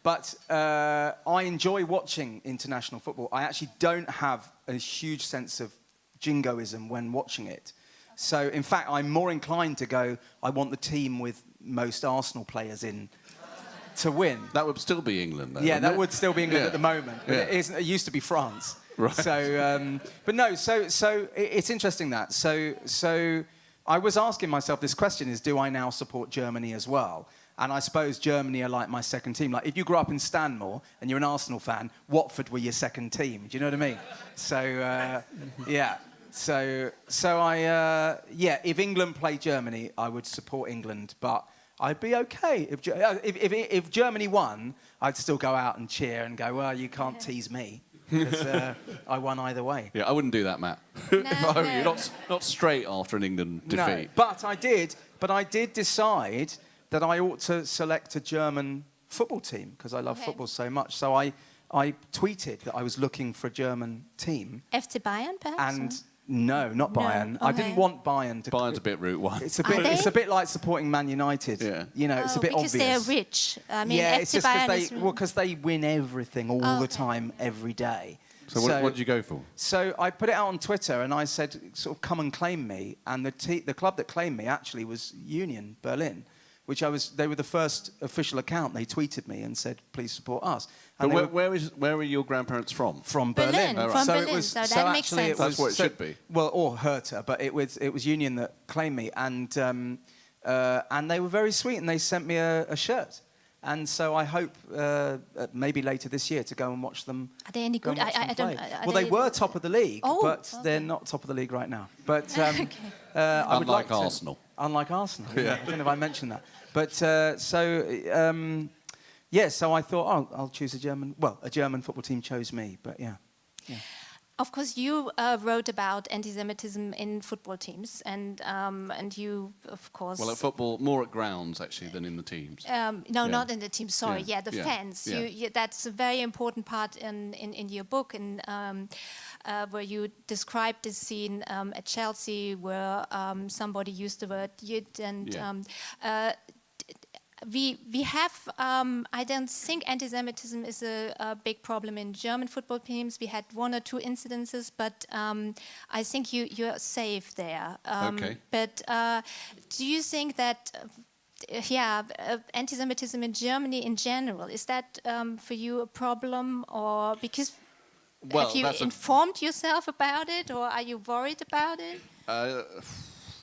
But I enjoy watching international football. I actually don't have a huge sense of jingoism when watching it. So, in fact, I'm more inclined to go, I want the team with most Arsenal players in to win. That would still be England, though. Yeah, that would still be England at the moment. But it used to be France. Right. So, but no, so it's interesting that. So I was asking myself this question is, do I now support Germany as well? And I suppose Germany are like my second team. Like, if you grew up in Stanmore and you're an Arsenal fan, Watford were your second team. Do you know what I mean? So, yeah. So if England played Germany, I would support England, but I'd be okay. If Germany won, I'd still go out and cheer and go, well, you can't tease me. Because I won either way. Yeah, I wouldn't do that, Matt. No. Not straight after an England defeat. No, but I did decide that I ought to select a German football team because I love football so much. So I tweeted that I was looking for a German team. FC Bayern, perhaps? And no, not Bayern. Okay. I didn't want Bayern to. Bayern's a bit Route 1. It's a bit like supporting Man United. Yeah. You know, it's a bit because obvious. They're rich. I mean, yeah, FC it's just because they win everything all the time, every day. So what did you go for? So I put it out on Twitter and I said, sort of, come and claim me. And the club that claimed me actually was Union Berlin, which they were the first official account. They tweeted me and said, please support us. And but where were your grandparents from? From Berlin. Right. From Berlin. So that makes sense. That's what it should be. Well, or Hertha, but it was Union that claimed me, and they were very sweet, and they sent me a shirt. And so I hope maybe later this year to go and watch them. Are they any good? I don't. Well, they were top of the league, but they're not top of the league right now. But I would like to. Arsenal. Unlike Arsenal. Yeah. I don't know if I mentioned that. But so I thought, I'll choose a German. Well, a German football team chose me, but yeah. Of course, you wrote about anti-Semitism in football teams, and you, of course. Well, at football, more at grounds actually than in the teams. No, not in the team. Sorry, Yeah. the Yeah. fans. Yeah. That's a very important part in your book, and where you described the scene at Chelsea where somebody used the word "yid," and we have. I don't think anti-Semitism is a big problem in German football teams. We had 1 or 2 incidences, but I think you're safe there. Okay. But do you think that? Anti-Semitism in Germany in general, is that for you a problem, or because have you informed yourself about it, or are you worried about it?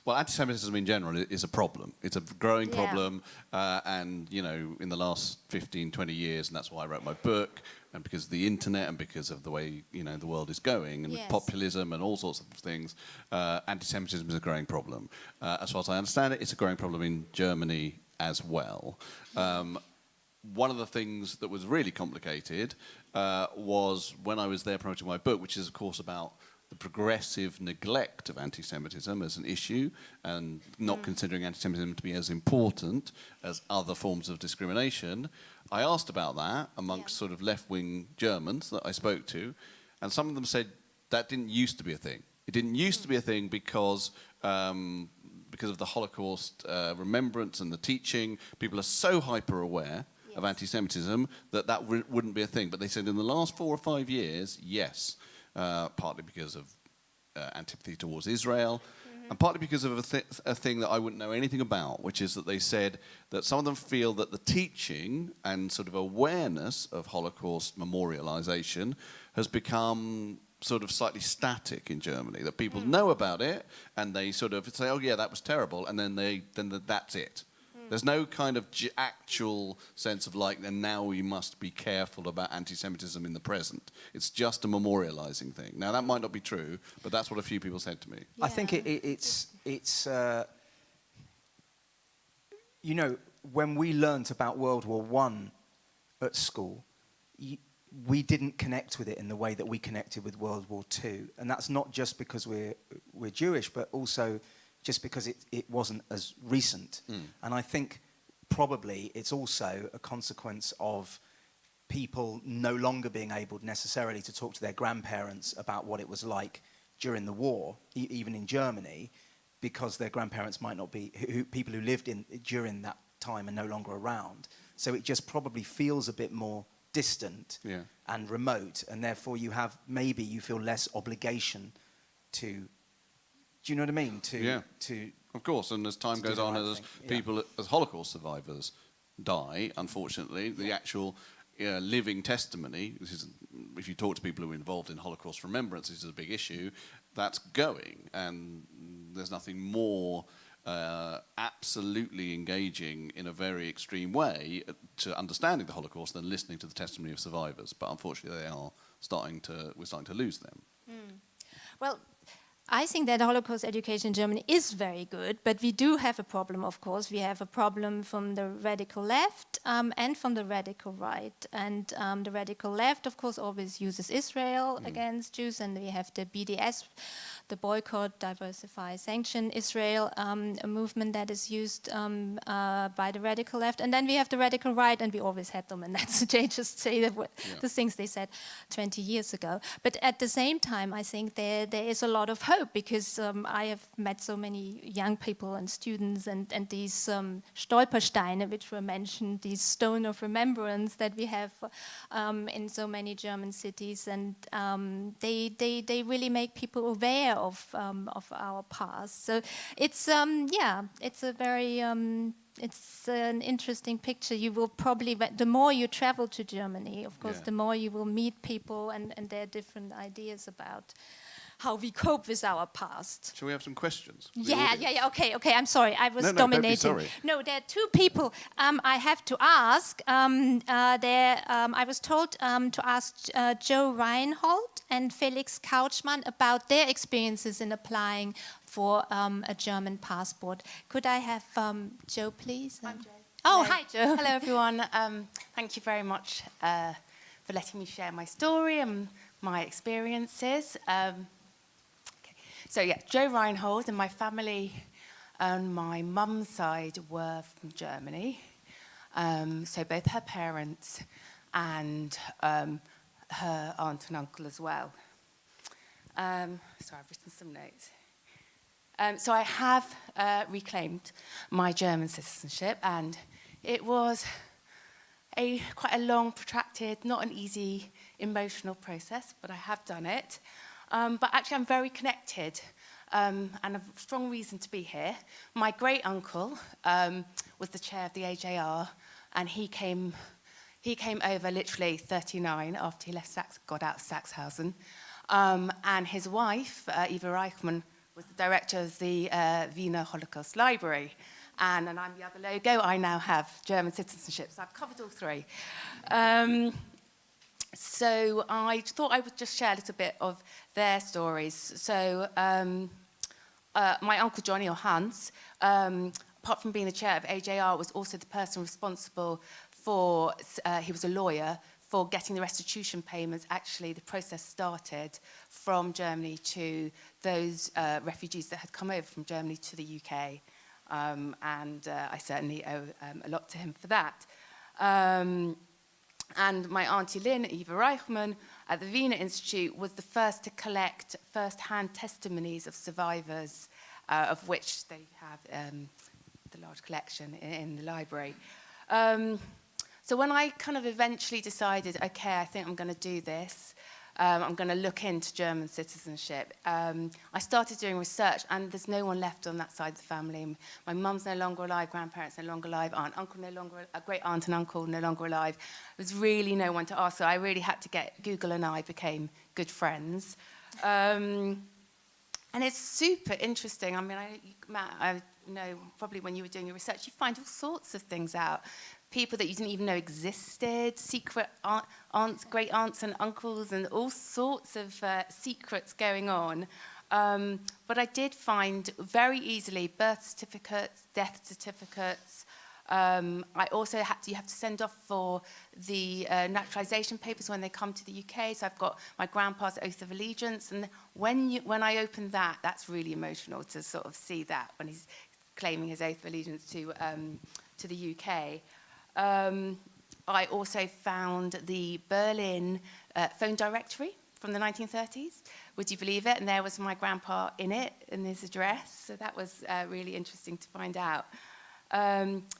Well, anti-Semitism in general is a problem. It's a growing problem, and in the last 15, 20 years, and that's why I wrote my book, and because of the internet, and because of the way the world is going, and populism and all sorts of things, anti-Semitism is a growing problem. As far as I understand it, it's a growing problem in Germany as well. One of the things that was really complicated was when I was there promoting my book, which is, of course, about the progressive neglect of anti-Semitism as an issue, and not considering anti-Semitism to be as important as other forms of discrimination. I asked about that amongst sort of left-wing Germans that I spoke to, and some of them said that didn't used to be a thing. It didn't used to be a thing because of the Holocaust remembrance and the teaching. People are so hyper-aware of anti-Semitism that wouldn't be a thing. But they said in the last 4 or 5 years, yes. Partly because of antipathy towards Israel, and partly because of a thing that I wouldn't know anything about, which is that they said that some of them feel that the teaching and sort of awareness of Holocaust memorialization has become sort of slightly static in Germany, that people know about it and they sort of say, oh yeah, that was terrible, and then that's it. There's no kind of actual sense of like, and now we must be careful about anti-Semitism in the present. It's just a memorializing thing. Now, that might not be true, but that's what a few people said to me. I think it's when we learnt about World War I at school, we didn't connect with it in the way that we connected with World War II. And that's not just because we're Jewish, but also just because it wasn't as recent. And I think probably it's also a consequence of people no longer being able necessarily to talk to their grandparents about what it was like during the war, even in Germany, because their grandparents might not be, people who lived during that time are no longer around. So it just probably feels a bit more distant and remote, and therefore you feel less obligation to. Do you know what I mean? Of course, and as time goes on, as people, as Holocaust survivors die, unfortunately, the actual living testimony, this is, if you talk to people who are involved in Holocaust remembrance, this is a big issue, that's going, and there's nothing more absolutely engaging in a very extreme way to understanding the Holocaust than listening to the testimony of survivors. But unfortunately, we're starting to lose them. Well, I think that Holocaust education in Germany is very good, but we do have a problem, of course. We have a problem from the radical left and from the radical right. And the radical left, of course, always uses Israel against Jews, and we have the BDS, the Boycott, Diversify, Sanction Israel, a movement that is used by the radical left. And then we have the radical right, and we always had them, and that's they just say the things they said 20 years ago. But at the same time, I think there is a lot of hope, because I have met so many young people and students, and these Stolpersteine, which were mentioned, these stone of remembrance that we have in so many German cities, and they really make people aware of our past. So it's it's a very it's an interesting picture. You will probably, the more you travel to Germany, of course, the more you will meet people and their different ideas about how we cope with our past. Shall we have some questions? Yeah. Okay. I'm sorry. I was dominating. Don't be sorry. No, there are 2 people I have to ask. I was told to ask Joe Reinhold and Felix Couchmann about their experiences in applying for a German passport. Could I have Joe, please? I'm Joe. Oh, Hello. hi, Joe. Hello, everyone. Thank you very much for letting me share my story and my experiences. So yeah, Joe Reinhold and my family on my mum's side were from Germany. So both her parents and her aunt and uncle as well. Sorry, I've written some notes. So I have reclaimed my German citizenship, and it was quite a long, protracted, not an easy, emotional process, but I have done it. But actually, I'm very connected, and a strong reason to be here. My great-uncle was the chair of the AJR, and he came over literally 39 after he left got out of Sachsenhausen. And his wife, Eva Reichmann, was the director of the Wiener Holocaust Library. And I'm the other logo. I now have German citizenship, so I've covered all three. So I thought I would just share a little bit of their stories. So my uncle Johnny, or Hans, apart from being the chair of AJR, was also the person responsible for, he was a lawyer, for getting the restitution payments. Actually, the process started from Germany to those refugees that had come over from Germany to the UK. And I certainly owe a lot to him for that. And my auntie Lynn, Eva Reichmann, at the Wiener Institute, was the first to collect first-hand testimonies of survivors, of which they have the large collection in the library. So when I kind of eventually decided, okay, I think I'm going to do this, I'm going to look into German citizenship, I started doing research, and there's no one left on that side of the family. My mum's no longer alive, grandparents no longer alive, aunt, uncle no longer, a great aunt and uncle no longer alive. There's really no one to ask, so I really had to get, Google and I became good friends. And it's super interesting. I mean, Matt, I know probably when you were doing your research, you find all sorts of things out. People that you didn't even know existed, secret aunts, great aunts and uncles, and all sorts of secrets going on. But I did find very easily birth certificates, death certificates. I also you have to send off for the naturalization papers when they come to the UK. So I've got my grandpa's oath of allegiance, and when I opened that, that's really emotional to sort of see that when he's claiming his oath of allegiance to the UK. I also found the Berlin phone directory from the 1930s. Would you believe it? And there was my grandpa in it, in his address. So that was really interesting to find out.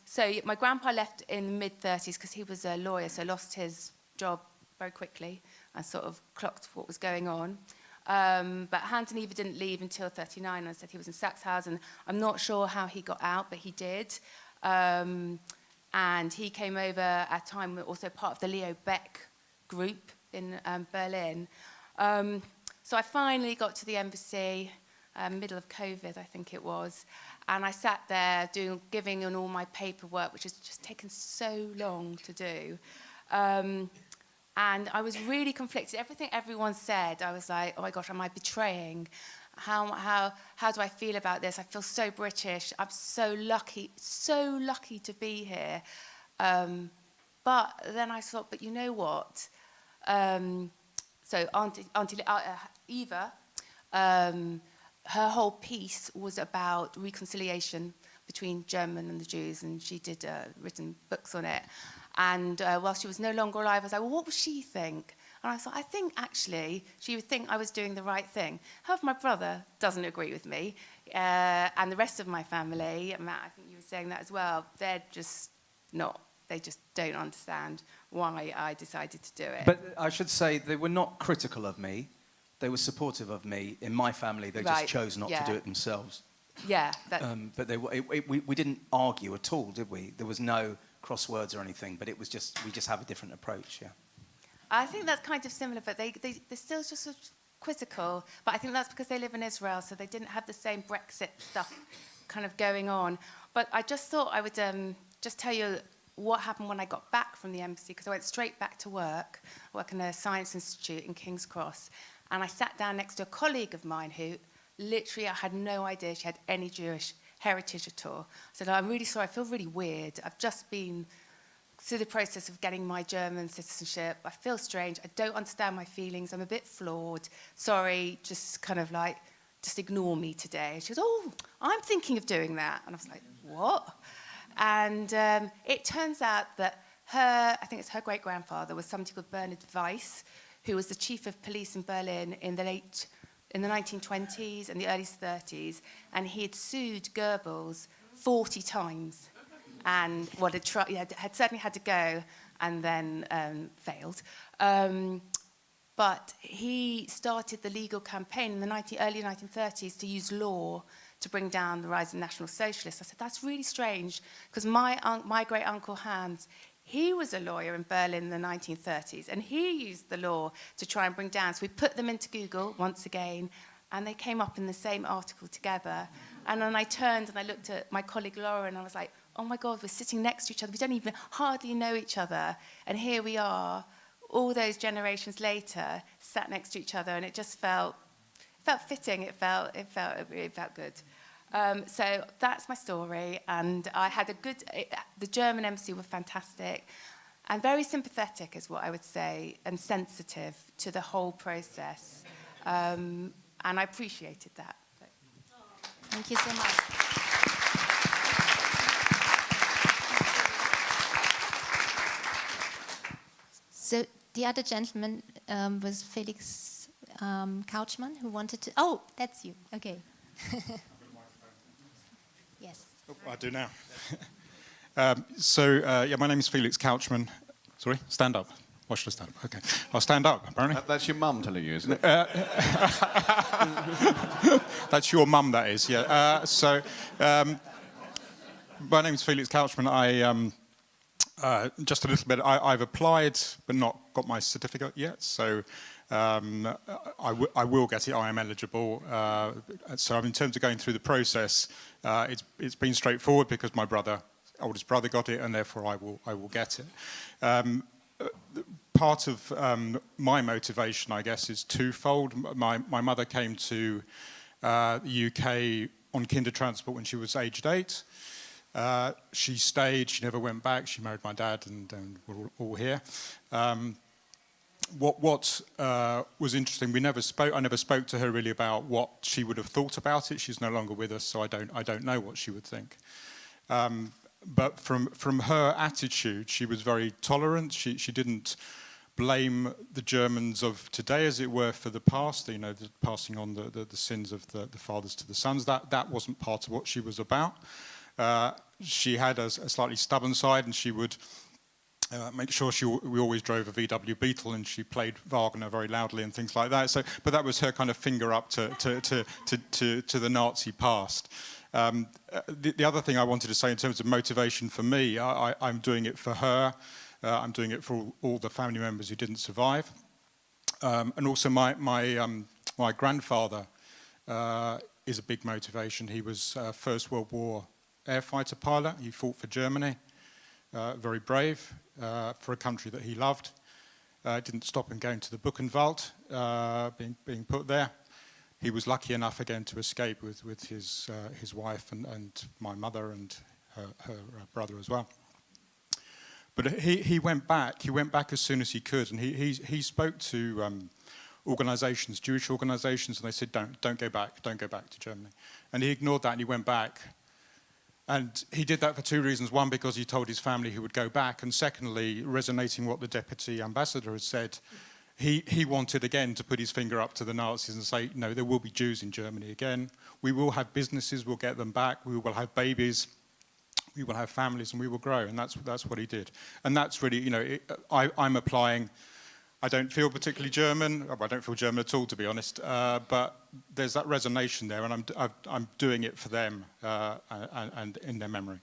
So my grandpa left in the mid-30s because he was a lawyer, so lost his job very quickly and sort of clocked what was going on. But Hans and Eva didn't leave until 39, and I said he was in Sachsenhausen. I'm not sure how he got out, but he did. And he came over at a time we were also part of the Leo Beck group in Berlin. So I finally got to the embassy, middle of COVID, I think it was, and I sat there giving in all my paperwork, which has just taken so long to do. And I was really conflicted. Everything everyone said, I was like, oh my gosh, am I betraying? How do I feel about this? I feel so British. I'm so lucky to be here. But then I thought, but you know what? So Auntie Eva, her whole piece was about reconciliation between German and the Jews, and she did written books on it. And while she was no longer alive, I was like, well, what would she think? And I thought, I think actually she would think I was doing the right thing. However, my brother doesn't agree with me, and the rest of my family, Matt, I think you were saying that as well, they're just not, they just don't understand why I decided to do it. But I should say they were not critical of me. They were supportive of me. In my family, they just chose not to do it themselves. Yeah. But we didn't argue at all, did we? There was no crosswords or anything, but it was just, we just have a different approach, yeah. I think that's kind of similar, but they're still just sort of quizzical. But I think that's because they live in Israel, so they didn't have the same Brexit stuff kind of going on. But I just thought I would just tell you what happened when I got back from the embassy, because I went straight back to work in a science institute in King's Cross, and I sat down next to a colleague of mine who literally I had no idea she had any Jewish heritage at all. I said, I'm really sorry, I feel really weird. I've just been through the process of getting my German citizenship. I feel strange. I don't understand my feelings. I'm a bit flawed. Sorry, just kind of like, just ignore me today. She goes, oh, I'm thinking of doing that. And I was like, what? And it turns out that I think it's her great-grandfather, was somebody called Bernard Weiss, who was the chief of police in Berlin in the 1920s and the early 30s, and he had sued Goebbels 40 times, and had certainly had to go, and then failed. But he started the legal campaign in the early 1930s to use law to bring down the rise of National Socialists. I said, that's really strange, because my great-uncle Hans, he was a lawyer in Berlin in the 1930s, and he used the law to try and bring down. So we put them into Google once again, and they came up in the same article together. And then I turned and I looked at my colleague Laura, and I was like, oh my God, we're sitting next to each other. We don't even hardly know each other. And here we are, all those generations later, sat next to each other, and it just felt fitting. It felt good. So that's my story, and I had the German embassy were fantastic and very sympathetic, is what I would say, and sensitive to the whole process, and I appreciated that. Thank you so much. So the other gentleman was Felix Couchman, who wanted to... Oh, that's you. Okay. Yes. Oh, I do now. My name is Felix Couchman. Sorry, stand up. Why should I stand up? Okay, I'll stand up, apparently. That's your mum telling you, isn't it? That's your mum, that is, yeah. My name is Felix Couchman. Just a little bit, I've applied but not got my certificate yet, so I will get it. I am eligible. So in terms of going through the process, it's been straightforward because my oldest brother got it, and therefore I will get it. Part of my motivation, I guess, is twofold. My mother came to the UK on kinder transport when she was aged 8. She stayed, she never went back. She married my dad, and we're all here. What was interesting, I never spoke to her really about what she would have thought about it. She's no longer with us, so I don't know what she would think. But from her attitude, she was very tolerant. She didn't blame the Germans of today, as it were, for the past. You know, passing on the sins of the fathers to the sons. That wasn't part of what she was about. She had a slightly stubborn side, and she would make sure we always drove a VW Beetle, and she played Wagner very loudly and things like that. But that was her kind of finger up to the Nazi past. The other thing I wanted to say in terms of motivation for me, I'm doing it for her. I'm doing it for all the family members who didn't survive, and also my grandfather is a big motivation. He was First World War air fighter pilot. He fought for Germany, very brave, for a country that he loved. Didn't stop him going to the Buchenwald, being put there. He was lucky enough again to escape with his wife and my mother and her brother as well. But he went back. He went back as soon as he could, and he spoke to organisations, Jewish organisations, and they said, don't go back to Germany. And he ignored that, and he went back. And he did that for two reasons. One, because he told his family he would go back, and secondly, resonating what the deputy ambassador had said, he wanted again to put his finger up to the Nazis and say, no, there will be Jews in Germany again. We will have businesses, we'll get them back, we will have babies, we will have families, and we will grow. And that's what he did. And that's really, I'm applying. I don't feel particularly German. I don't feel German at all, to be honest. But there's that resonation there, and I'm doing it for them and in their memory.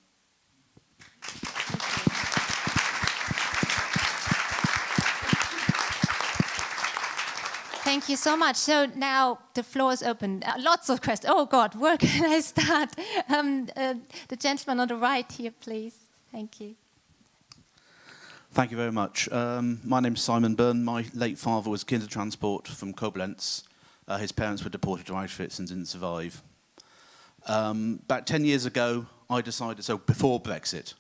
Thank you so much. So now the floor is open. Lots of questions. Oh God, where can I start? The gentleman on the right here, please. Thank you. Thank you very much. My name's Simon Byrne. My late father was Kindertransport from Koblenz. His parents were deported to Auschwitz and didn't survive. About 10 years ago, I decided, so before Brexit,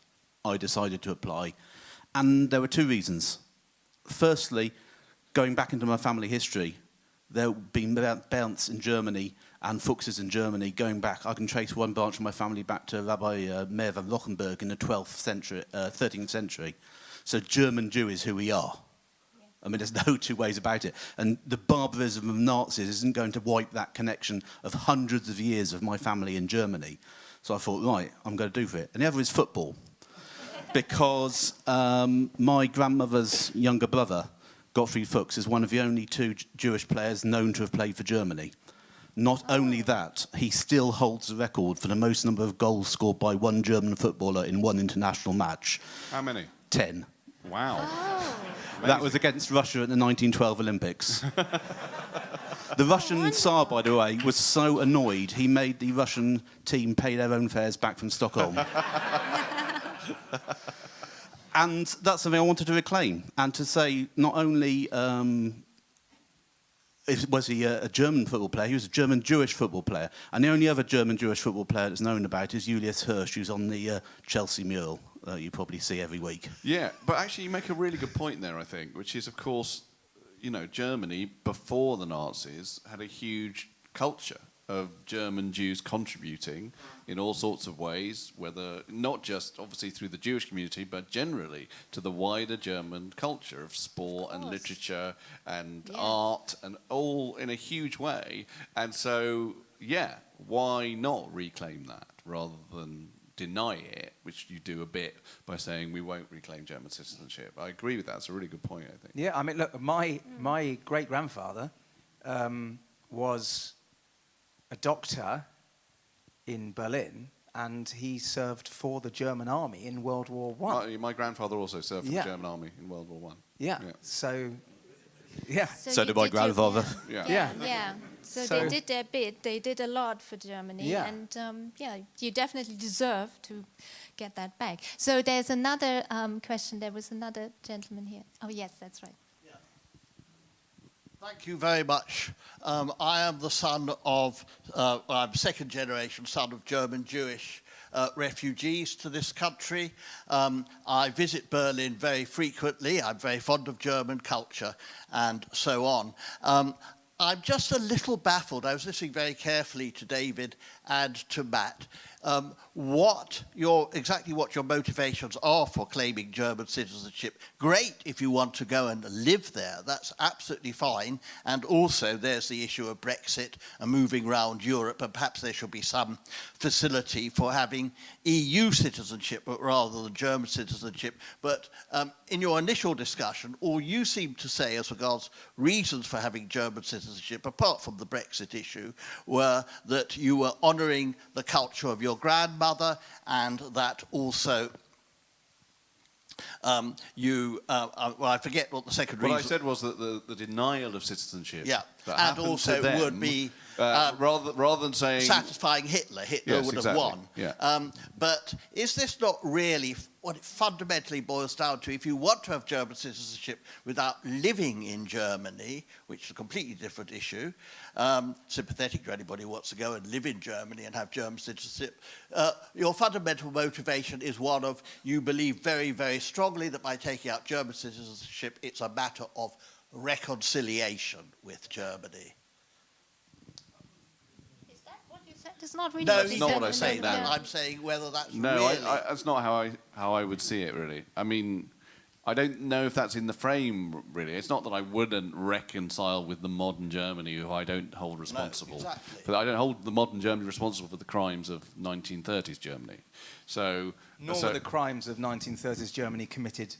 I decided to apply. And there were two reasons. Firstly, going back into my family history, there have been Bernts in Germany and Fuchses in Germany going back. I can trace one branch of my family back to Rabbi Meir van Lochenberg in the 12th century, 13th century. So German Jew is who we are. I mean, there's no two ways about it. And the barbarism of Nazis isn't going to wipe that connection of hundreds of years of my family in Germany. So I thought, right, I'm going to do for it. And the other is football. Because my grandmother's younger brother, Gottfried Fuchs, is one of the only two Jewish players known to have played for Germany. Not only that, he still holds the record for the most number of goals scored by one German footballer in one international match. How many? 10. Wow. Oh. That was against Russia at the 1912 Olympics. The Russian Tsar, by the way, was so annoyed, he made the Russian team pay their own fares back from Stockholm. And that's something I wanted to reclaim, and to say not only was he a German football player, he was a German-Jewish football player. And the only other German-Jewish football player that's known about is Julius Hirsch, who's on the Chelsea mural you probably see every week. Yeah, but actually you make a really good point there, I think, which is, of course, you know, Germany, before the Nazis, had a huge culture of German Jews contributing in all sorts of ways, whether not just obviously through the Jewish community, but generally to the wider German culture of sport and literature and art, and all in a huge way. And so, yeah, why not reclaim that rather than deny it, which you do a bit by saying we won't reclaim German citizenship? I agree with that. It's a really good point, I think. Yeah, I mean, look, my great-grandfather was a doctor in Berlin, and he served for the German army in World War I. My grandfather also served for the German army in World War I. Yeah. So, yeah. So did my grandfather. Yeah. So they did their bit. They did a lot for Germany. Yeah. And you definitely deserve to get that back. So there's another question. There was another gentleman here. Oh, yes, that's right. Thank you very much. I am the son of, I'm second generation son of German Jewish refugees to this country. I visit Berlin very frequently. I'm very fond of German culture and so on. I'm just a little baffled. I was listening very carefully to David and to Matt. Exactly what your motivations are for claiming German citizenship. Great if you want to go and live there. That's absolutely fine. And also there's the issue of Brexit and moving around Europe, and perhaps there should be some facility for having EU citizenship rather than German citizenship. But in your initial discussion, all you seem to say as regards reasons for having German citizenship, apart from the Brexit issue, were that you were honouring the culture of your grandmother, and that also I forget what the second reason. What I said was that the denial of citizenship. Yeah, that and also to them, would be rather than saying satisfying Hitler. Hitler would have won. Yeah. But is this not really what it fundamentally boils down to? If you want to have German citizenship without living in Germany, which is a completely different issue, sympathetic to anybody who wants to go and live in Germany and have German citizenship, your fundamental motivation is one of, you believe very, very strongly that by taking out German citizenship, it's a matter of reconciliation with Germany. It's not really. No, what it's you not said. what I'm saying. No. I'm saying whether that's no, really... that's not how I would see it, really. I mean, I don't know if that's in the frame, really. It's not that I wouldn't reconcile with the modern Germany, who I don't hold responsible. No, exactly. But I don't hold the modern Germany responsible for the crimes of 1930s Germany. So, Nor were the crimes of 1930s Germany committed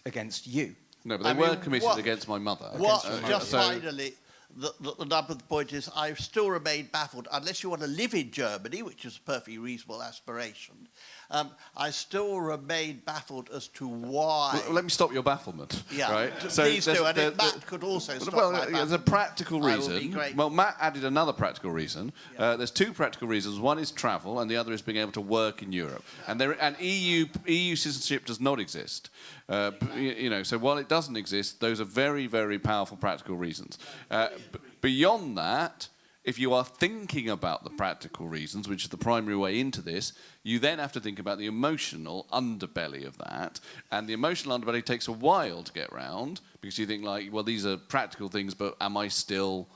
against you. No, but they were committed against my mother. Finally... The number of the point is, I still remain baffled. Unless you want to live in Germany, which is a perfectly reasonable aspiration, I still remain baffled as to why... Well, let me stop your bafflement. Yeah, right? please do. And Matt could also stop my bafflement. There's a practical reason. I will be great. Well, Matt added another practical reason. Yeah. There's two practical reasons. One is travel, and the other is being able to work in Europe. Yeah. And EU citizenship does not exist. So while it doesn't exist, those are very, very powerful practical reasons. Beyond that, if you are thinking about the practical reasons, which is the primary way into this, you then have to think about the emotional underbelly of that. And the emotional underbelly takes a while to get round, because you think like, well, these are practical things, but am I still,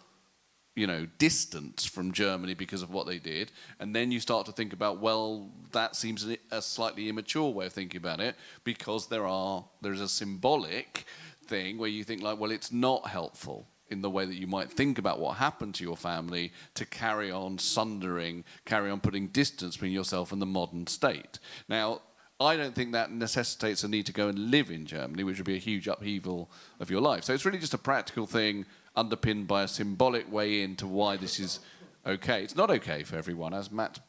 you know, distant from Germany because of what they did? And then you start to think about, well, that seems a slightly immature way of thinking about it, because there's a symbolic thing where you think like, well, it's not helpful in the way that you might think about what happened to your family to carry on sundering, carry on putting distance between yourself and the modern state. Now, I don't think that necessitates a need to go and live in Germany, which would be a huge upheaval of your life. So it's really just a practical thing underpinned by a symbolic way into why this is okay. It's not okay for everyone, as Matt's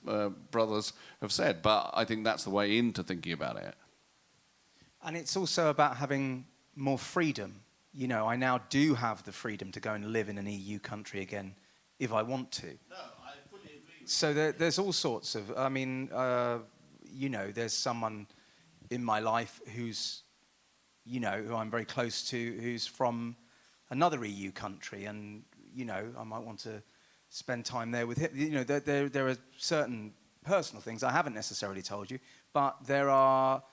brothers have said, but I think that's the way into thinking about it. And it's also about having more freedom. You know, I now do have the freedom to go and live in an EU country again if I want to. No, I fully agree. So there's all sorts of, I mean, you know, there's someone in my life who's, you know, who I'm very close to, who's from another EU country, and, you know, I might want to spend time there with him. You know, there are certain personal things I haven't necessarily told you, but there are,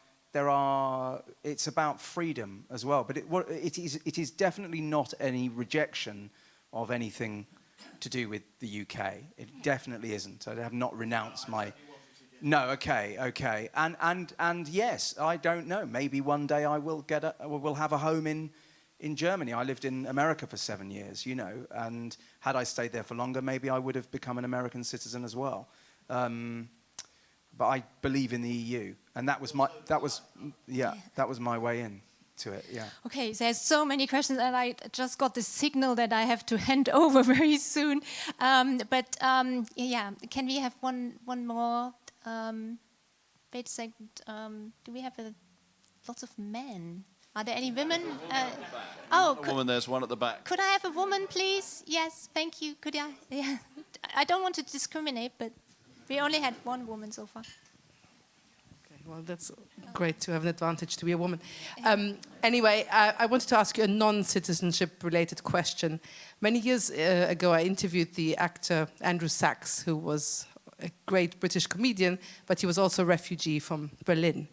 it's about freedom as well. But it is definitely not any rejection of anything to do with the UK. It definitely isn't. I have not renounced my... No, okay. And yes, I don't know. Maybe one day I will will have a home in Germany. I lived in America for 7 years, you know, and had I stayed there for longer, maybe I would have become an American citizen as well. But I believe in the EU, and that was my way in to it. Yeah. Okay, there's so many questions, and I just got the signal that I have to hand over very soon. Yeah, can we have one more? Wait a second. Do we have lots of men? Are there any women? Woman, there's one at the back. Could I have a woman, please? Yes, thank you. Could I? Yeah. I don't want to discriminate, but we only had one woman so far. Okay, well, that's great to have an advantage to be a woman. Anyway, I wanted to ask you a non-citizenship related question. Many years ago, I interviewed the actor Andrew Sachs, who was a great British comedian, but he was also a refugee from Berlin.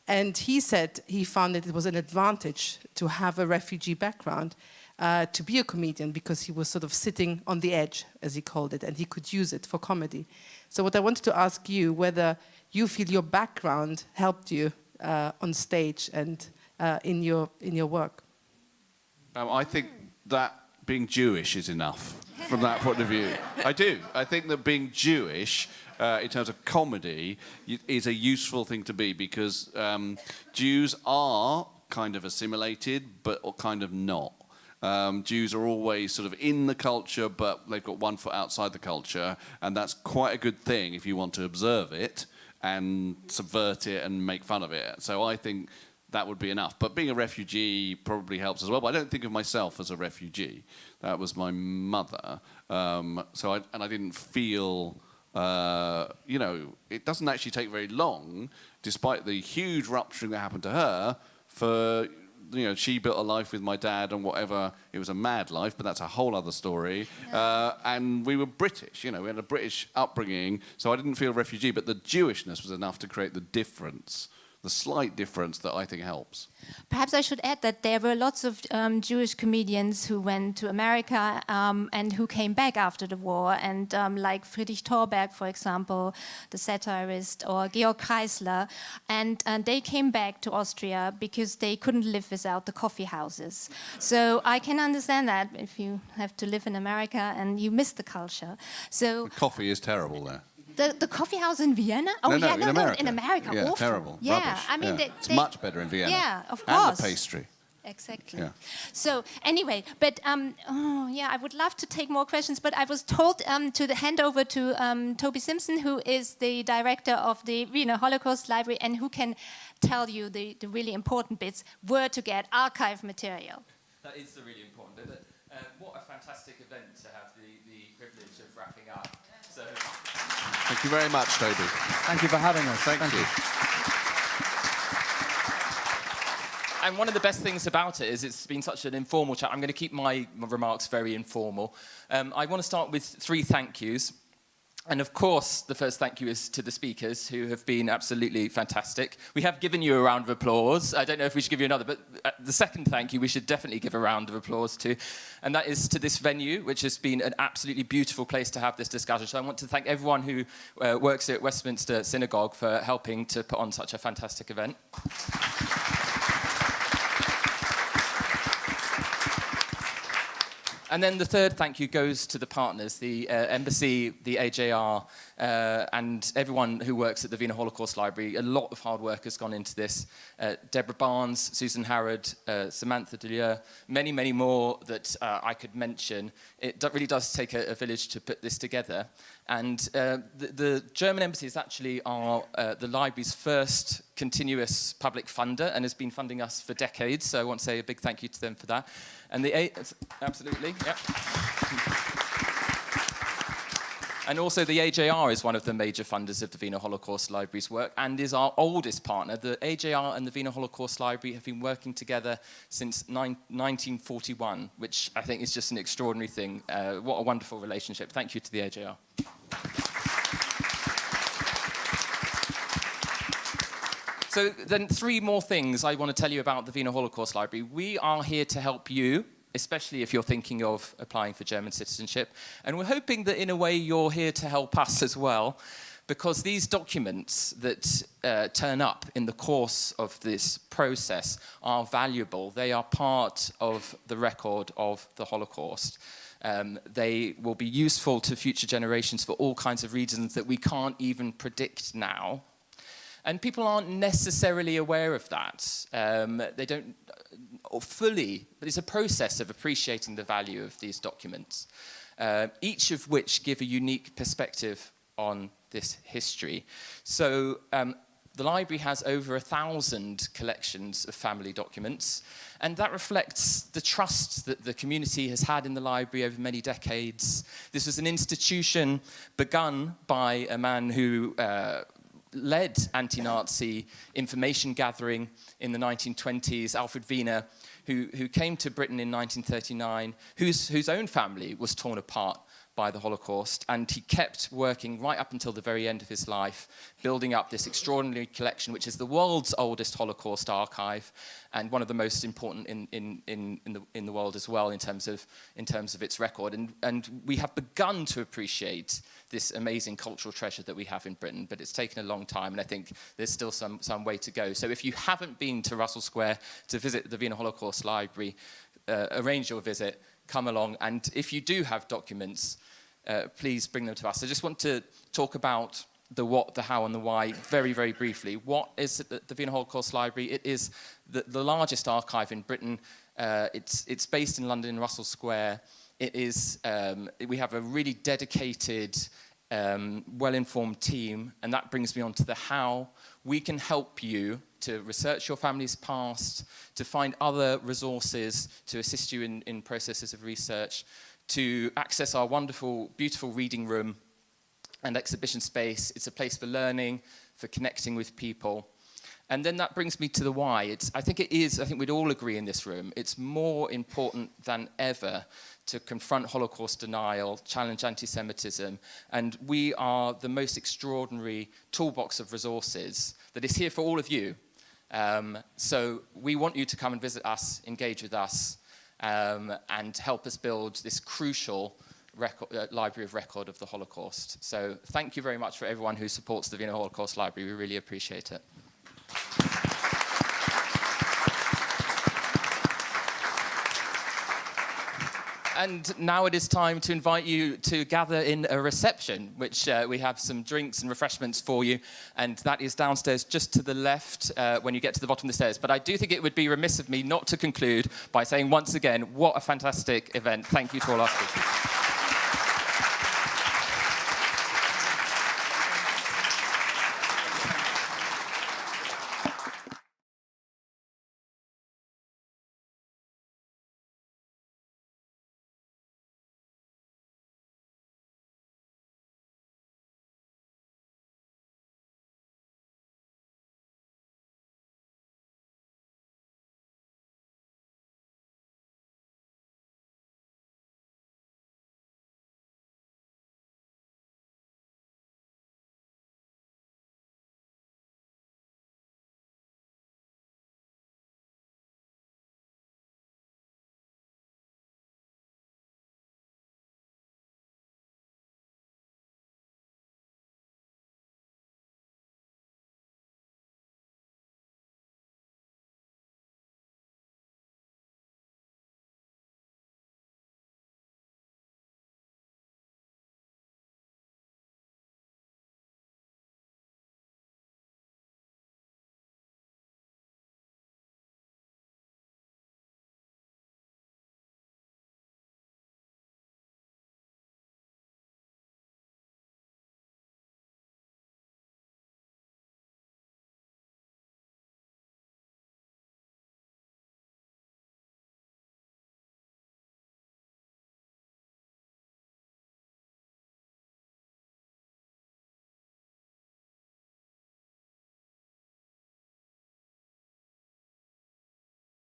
And he said he found that it was an advantage to have a refugee background to be a comedian, because he was sort of sitting on the edge, as he called it, and he could use it for comedy. So what I wanted to ask you, whether you feel your background helped you on stage and in your work. I think that being Jewish is enough from that point of view. I do. I think that being Jewish, in terms of comedy, is a useful thing to be, because Jews are kind of assimilated, but kind of not. Jews are always sort of in the culture, but they've got one foot outside the culture, and that's quite a good thing if you want to observe it and subvert it and make fun of it. So I think that would be enough. But being a refugee probably helps as well. But I don't think of myself as a refugee. That was my mother. I didn't feel, you know, it doesn't actually take very long, despite the huge rupturing that happened to her, for, you know, she built a life with my dad and whatever. It was a mad life, but that's a whole other story. Yeah. And we were British, you know, we had a British upbringing, so I didn't feel a refugee, but the Jewishness was enough to create the difference, the slight difference that I think helps. Perhaps I should add that there were lots of Jewish comedians who went to America and who came back after the war, and like Friedrich Thorberg, for example, the satirist, or Georg Kreisler, and they came back to Austria because they couldn't live without the coffee houses. So I can understand that if you have to live in America and you miss the culture. So the coffee is terrible there. The coffee house in Vienna? Oh, no, yeah, in America. In America, yeah, awful. Terrible. Yeah, Rubbish. I mean, yeah. It's much better in Vienna. Yeah, of course. And the pastry. Exactly. Yeah. So anyway, but I would love to take more questions, but I was told to hand over to Toby Simpson, who is the director of the Wiener Holocaust Library and who can tell you the really important bits, where to get archive material. That is the really important bit. What a fantastic event to have the privilege of wrapping up. So. Thank you very much, Toby. Thank you for having us. Thank you. And one of the best things about it is it's been such an informal chat. I'm going to keep my remarks very informal. I want to start with 3 thank yous. And of course, the first thank you is to the speakers, who have been absolutely fantastic. We have given you a round of applause. I don't know if we should give you another, but the second thank you we should definitely give a round of applause to. And that is to this venue, which has been an absolutely beautiful place to have this discussion. So I want to thank everyone who works here at Westminster Synagogue for helping to put on such a fantastic event. And then the third thank you goes to the partners, the Embassy, the AJR, and everyone who works at the Wiener Holocaust Library. A lot of hard work has gone into this. Deborah Barnes, Susan Harrod, Samantha Delieu, many, many more that I could mention. It really does take a village to put this together. And the German Embassy is actually the library's first continuous public funder and has been funding us for decades. So I want to say a big thank you to them for that. And absolutely, yeah. And also the AJR is one of the major funders of the Wiener Holocaust Library's work and is our oldest partner. The AJR and the Wiener Holocaust Library have been working together since 1941, which I think is just an extraordinary thing. What a wonderful relationship. Thank you to the AJR. So then 3 more things I want to tell you about the Wiener Holocaust Library. We are here to help you, especially if you're thinking of applying for German citizenship. And we're hoping that in a way you're here to help us as well, because these documents that turn up in the course of this process are valuable. They are part of the record of the Holocaust. They will be useful to future generations for all kinds of reasons that we can't even predict now. And people aren't necessarily aware of that. They don't fully, but it's a process of appreciating the value of these documents, each of which give a unique perspective on this history. So the library has over 1,000 collections of family documents, and that reflects the trust that the community has had in the library over many decades. This was an institution begun by a man who led anti-Nazi information gathering in the 1920s, Alfred Wiener, who came to Britain in 1939, whose own family was torn apart by the Holocaust, and he kept working right up until the very end of his life, building up this extraordinary collection, which is the world's oldest Holocaust archive, and one of the most important in the world as well in terms of its record. And we have begun to appreciate this amazing cultural treasure that we have in Britain, but it's taken a long time, and I think there's still some way to go. So if you haven't been to Russell Square to visit the Wiener Holocaust Library, arrange your visit, come along, and if you do have documents, please bring them to us. I just want to talk about the what, the how, and the why very, very briefly. What is the Wiener Holocaust Library? It is the largest archive in Britain. It's based in London, Russell Square. It is. We have a really dedicated, well-informed team, and that brings me on to the how. We can help you to research your family's past, to find other resources to assist you in processes of research, to access our wonderful, beautiful reading room and exhibition space. It's a place for learning, for connecting with people. And then that brings me to the why. I think we'd all agree in this room, it's more important than ever to confront Holocaust denial, challenge anti-Semitism, and we are the most extraordinary toolbox of resources that is here for all of you. So we want you to come and visit us, engage with us, and help us build this crucial library of record of the Holocaust. So thank you very much for everyone who supports the Wiener Holocaust Library. We really appreciate it. And now it is time to invite you to gather in a reception, which we have some drinks and refreshments for you, and that is downstairs just to the left when you get to the bottom of the stairs. But I do think it would be remiss of me not to conclude by saying once again, what a fantastic event. Thank you to all our speakers.